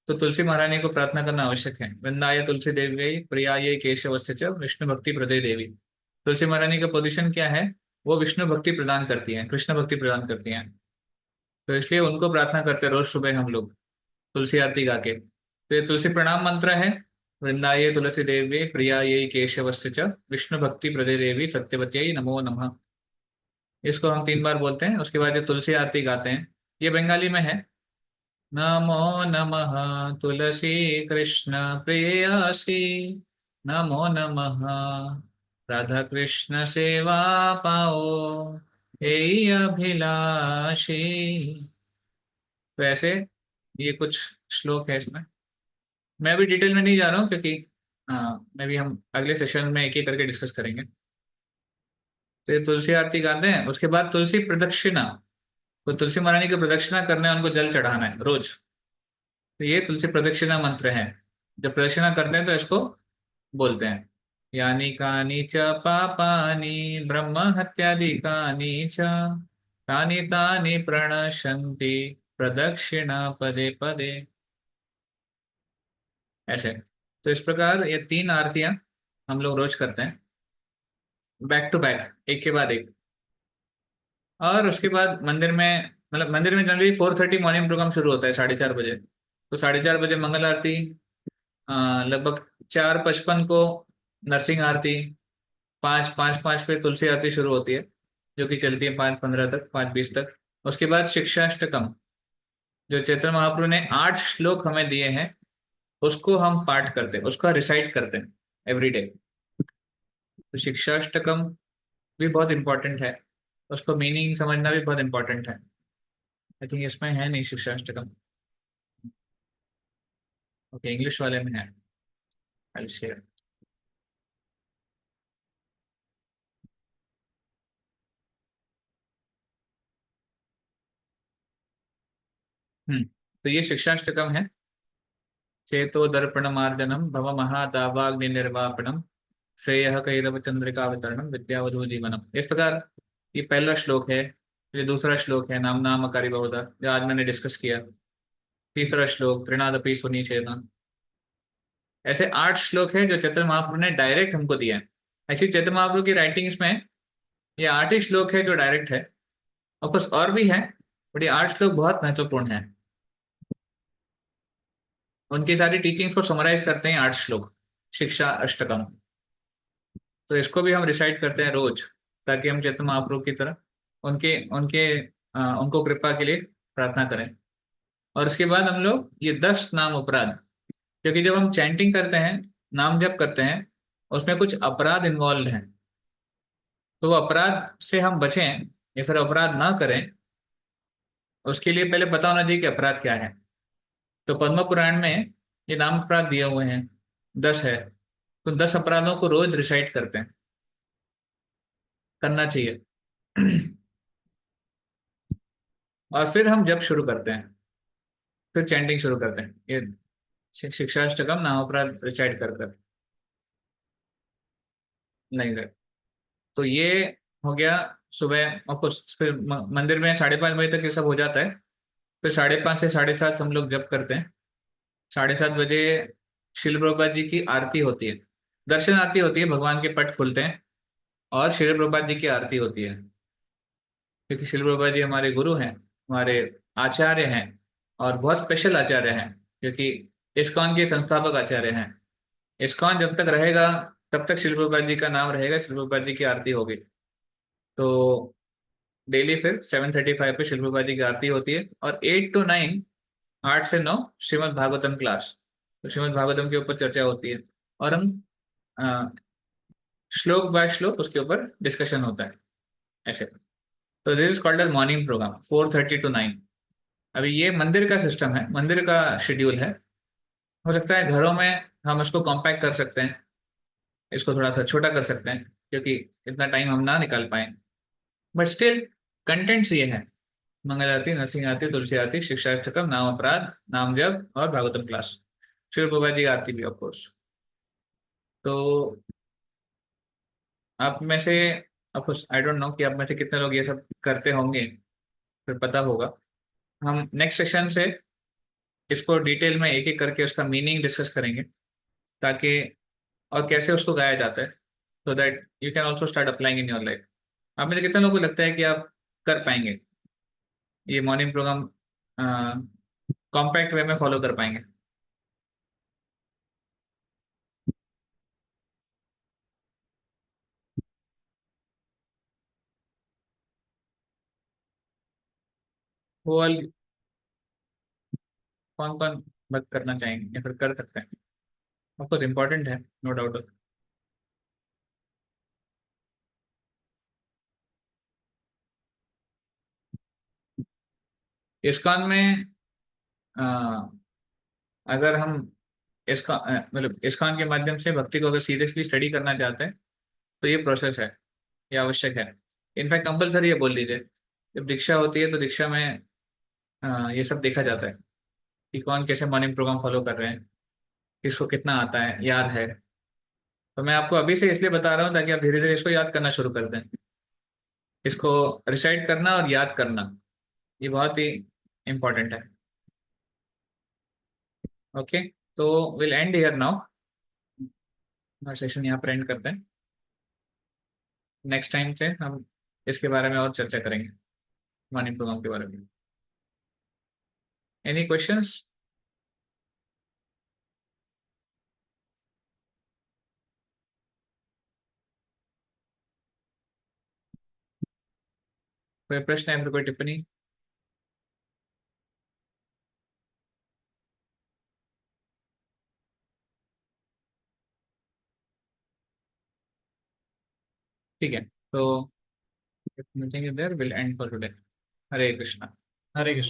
तो तुलसी महारानी को प्रार्थना करना आवश्यक है। वृंदाय तुलसी देवी प्रियाय केशवस्य च विष्णु भक्ति प्रदे देवी। तुलसी महारानी का पोजीशन क्या है? वो विष्णु भक्ति प्रदान करती हैं, कृष्ण भक्ति प्रदान करती हैं। तो इसलिए उनको प्रार्थना करते हैं रोज सुबह हम लोग तुलसी आरती गा के। तो ये तुलसी प्रणाम मंत्र है। वृंदाये तुलसी देवी प्रियायै केशवस्य च विष्णु भक्ति प्रदे देवी सत्यवत्यै नमो नमः। इसको हम 3 बार बोलते हैं। उसके बाद ये तुलसी आरती गाते हैं। ये बंगाली में है। नमो नमः तुलसी कृष्ण प्रेयसी, नमो नमः राधा कृष्ण सेवा पाओ, यही अभिलाषी। तो ऐसे ये कुछ श्लोक है इसमें। मैं भी डिटेल में नहीं जा रहा हूँ क्योंकि मैं भी हम अगले सेशन में एक एक करके डिस्कस करेंगे। तो ये तुलसी आरती गाते हैं। उसके बाद तुलसी प्रदक्षिणा, तो तुलसी महारानी की प्रदक्षिणा करना है, उनको जल चढ़ाना है रोज। तो ये तुलसी प्रदक्षिणा मंत्र है। जब प्रदक्षिणा करते हैं तो इसको बोलते हैं। यानी कानी च पापानि ब्रह्म हत्यादिकानि च तानि तानि प्रणश्यन्ति प्रदक्षिणा पदे पदे, ऐसे। तो इस प्रकार ये 3 आरतियां हम लोग रोज करते हैं, बैक टू बैक, एक के बाद एक। और उसके बाद मंदिर में, मतलब मंदिर में जनरली 4:30 मॉर्निंग प्रोग्राम शुरू होता है, 4:30 बजे। तो 4:30 बजे मंगल आरती, लगभग 4:55 को नरसिंह आरती, 5:05 पे तुलसी आरती शुरू होती है, जो कि चलती है 5:15 तक, 5:20 तक। उसके बाद शिक्षाष्टकम, जो चैतन्य महाप्रभु ने 8 श्लोक हमें दिए हैं, उसको हम पाठ करते हैं, उसको रिसाइट करते हैं एवरी डे। तो शिक्षाष्टकम भी बहुत इंपॉर्टेंट है, उसको मीनिंग समझना भी बहुत इंपॉर्टेंट है। आई थिंक इसमें है नहीं शिक्षाष्टकम। ओके, इंग्लिश वाले में है। I share. तो ये शिक्षाष्टकम है। चेतो दर्पण मार्जनम भव महादावाग्नि निर्वापणम श्रेय कैरव चंद्रिका वितरणम विद्यावधु जीवनम। इस प्रकार ये पहला श्लोक है। ये दूसरा श्लोक है नाम नामकारी बहुधा, जो आज मैंने डिस्कस किया। तीसरा श्लोक त्रिनादपि सुनिचेत। ऐसे 8 श्लोक है जो चैतन्य महाप्रभु ने डायरेक्ट हमको दिया है। ऐसी चैतन्य महाप्रभु की राइटिंग्स में ये 8 ही श्लोक है जो डायरेक्ट है। ऑफकोर्स और भी है, बट ये 8 श्लोक बहुत महत्वपूर्ण है। उनकी सारी टीचिंग को समराइज करते हैं 8 श्लोक, शिक्षा अष्टकम। तो इसको भी हम रिसाइट करते हैं रोज, ताकि हम चैतन्य महाप्रभु की तरह उनके उनके उनको कृपा के लिए प्रार्थना करें। और उसके बाद हम लोग ये 10 नाम अपराध, क्योंकि जब हम चैंटिंग करते हैं, नाम जप करते हैं, उसमें कुछ अपराध इन्वॉल्व हैं। तो वो अपराध से हम बचें या फिर अपराध ना करें, उसके लिए पहले पता होना चाहिए कि अपराध क्या है। तो पद्म पुराण में ये नाम अपराध दिए हुए हैं, 10 है। तो 10 अपराधों को रोज रिसाइट करते हैं, करना चाहिए। और फिर हम जब शुरू करते हैं, फिर चैंटिंग शुरू करते हैं, ये शिक्षाष्टकम नाम अपराध रिसाइट कर कर नहीं रहे। तो ये हो गया सुबह। ऑफकोर्स फिर मंदिर में 5:30 बजे तक ये सब हो जाता है। फिर 5:30 से 7:30 हम लोग जप करते हैं। 7:30 बजे शिल प्रभुपाद जी की आरती होती है, दर्शन आरती होती है, भगवान के पट खुलते हैं और शिल प्रभुपाद जी की आरती होती है। क्योंकि शिल प्रभुपाद जी हमारे गुरु हैं, हमारे आचार्य हैं, और बहुत स्पेशल आचार्य हैं, क्योंकि इस्कॉन के संस्थापक आचार्य हैं। इस्कॉन जब तक रहेगा तब तक शिल प्रभुपाद जी का नाम रहेगा, शिल प्रभुपाद जी की आरती होगी। तो डेली फिर 7:35 पे शिल प्रभुपाद जी की आरती होती है, और 8 to 9, 8 से 9 श्रीमद् भागवतम क्लास। तो श्रीमद् भागवतम के ऊपर चर्चा होती है, और हम श्लोक बाय श्लोक उसके ऊपर डिस्कशन होता है ऐसे। तो this is called as morning programme, 4:30 to 9। अभी ये मंदिर का सिस्टम है, मंदिर का शेड्यूल है। हो सकता है घरों में हम इसको कॉम्पैक्ट कर सकते हैं, इसको थोड़ा सा छोटा कर सकते हैं, क्योंकि इतना टाइम हम ना निकाल पाए। बट स्टिल कंटेंट्स ये है: मंगल आरती, नरसिंह आरती, तुलसी आरती, शिक्षाष्टकम, नाम अपराध, नाम जप, और भागवतम क्लास। शिव बाबा जी की आरती भी ऑफकोर्स। तो आप में से, ऑफकोर्स आई डोंट नो कि आप में से कितने लोग ये सब करते होंगे, फिर पता होगा। हम नेक्स्ट सेशन से इसको डिटेल में एक एक करके उसका मीनिंग डिस्कस करेंगे, ताकि, और कैसे उसको गाया जाता है, so that you can also start applying in your life. आप में से कितने लोगों को लगता है कि आप कर पाएंगे ये मॉर्निंग प्रोग्राम, कॉम्पैक्ट वे में फॉलो कर पाएंगे? वो कौन कौन मत करना चाहेंगे या फिर कर सकते हैं? ऑफकोर्स इम्पोर्टेंट है, नो डाउट। इस्कॉन में अ, अगर हम इसका मतलब इस्कॉन के माध्यम से भक्ति को अगर सीरियसली स्टडी करना चाहते हैं, तो ये प्रोसेस है, ये आवश्यक है। इनफैक्ट कंपलसरी है बोल लीजिए। जब दीक्षा होती है तो दीक्षा में ये सब देखा जाता है कि कौन कैसे मॉर्निंग प्रोग्राम फॉलो कर रहे हैं, किसको कितना आता है, याद है। तो मैं आपको अभी से इसलिए बता रहा हूँ ताकि आप धीरे धीरे इसको याद करना शुरू कर दें। इसको रिसाइट करना और याद करना, ये बहुत ही इम्पोर्टेंट है। ओके, तो विल एंड हियर नाउ। हमारा सेशन यहाँ पर एंड करते हैं। नेक्स्ट टाइम से हम इसके बारे में और चर्चा करेंगे, मॉर्निंग प्रोग्राम के बारे में। Any questions? कोई प्रश्न है, कोई टिप्पणी? ठीक है, तो meeting is there, will end for today. Hare Krishna. Hare Krishna.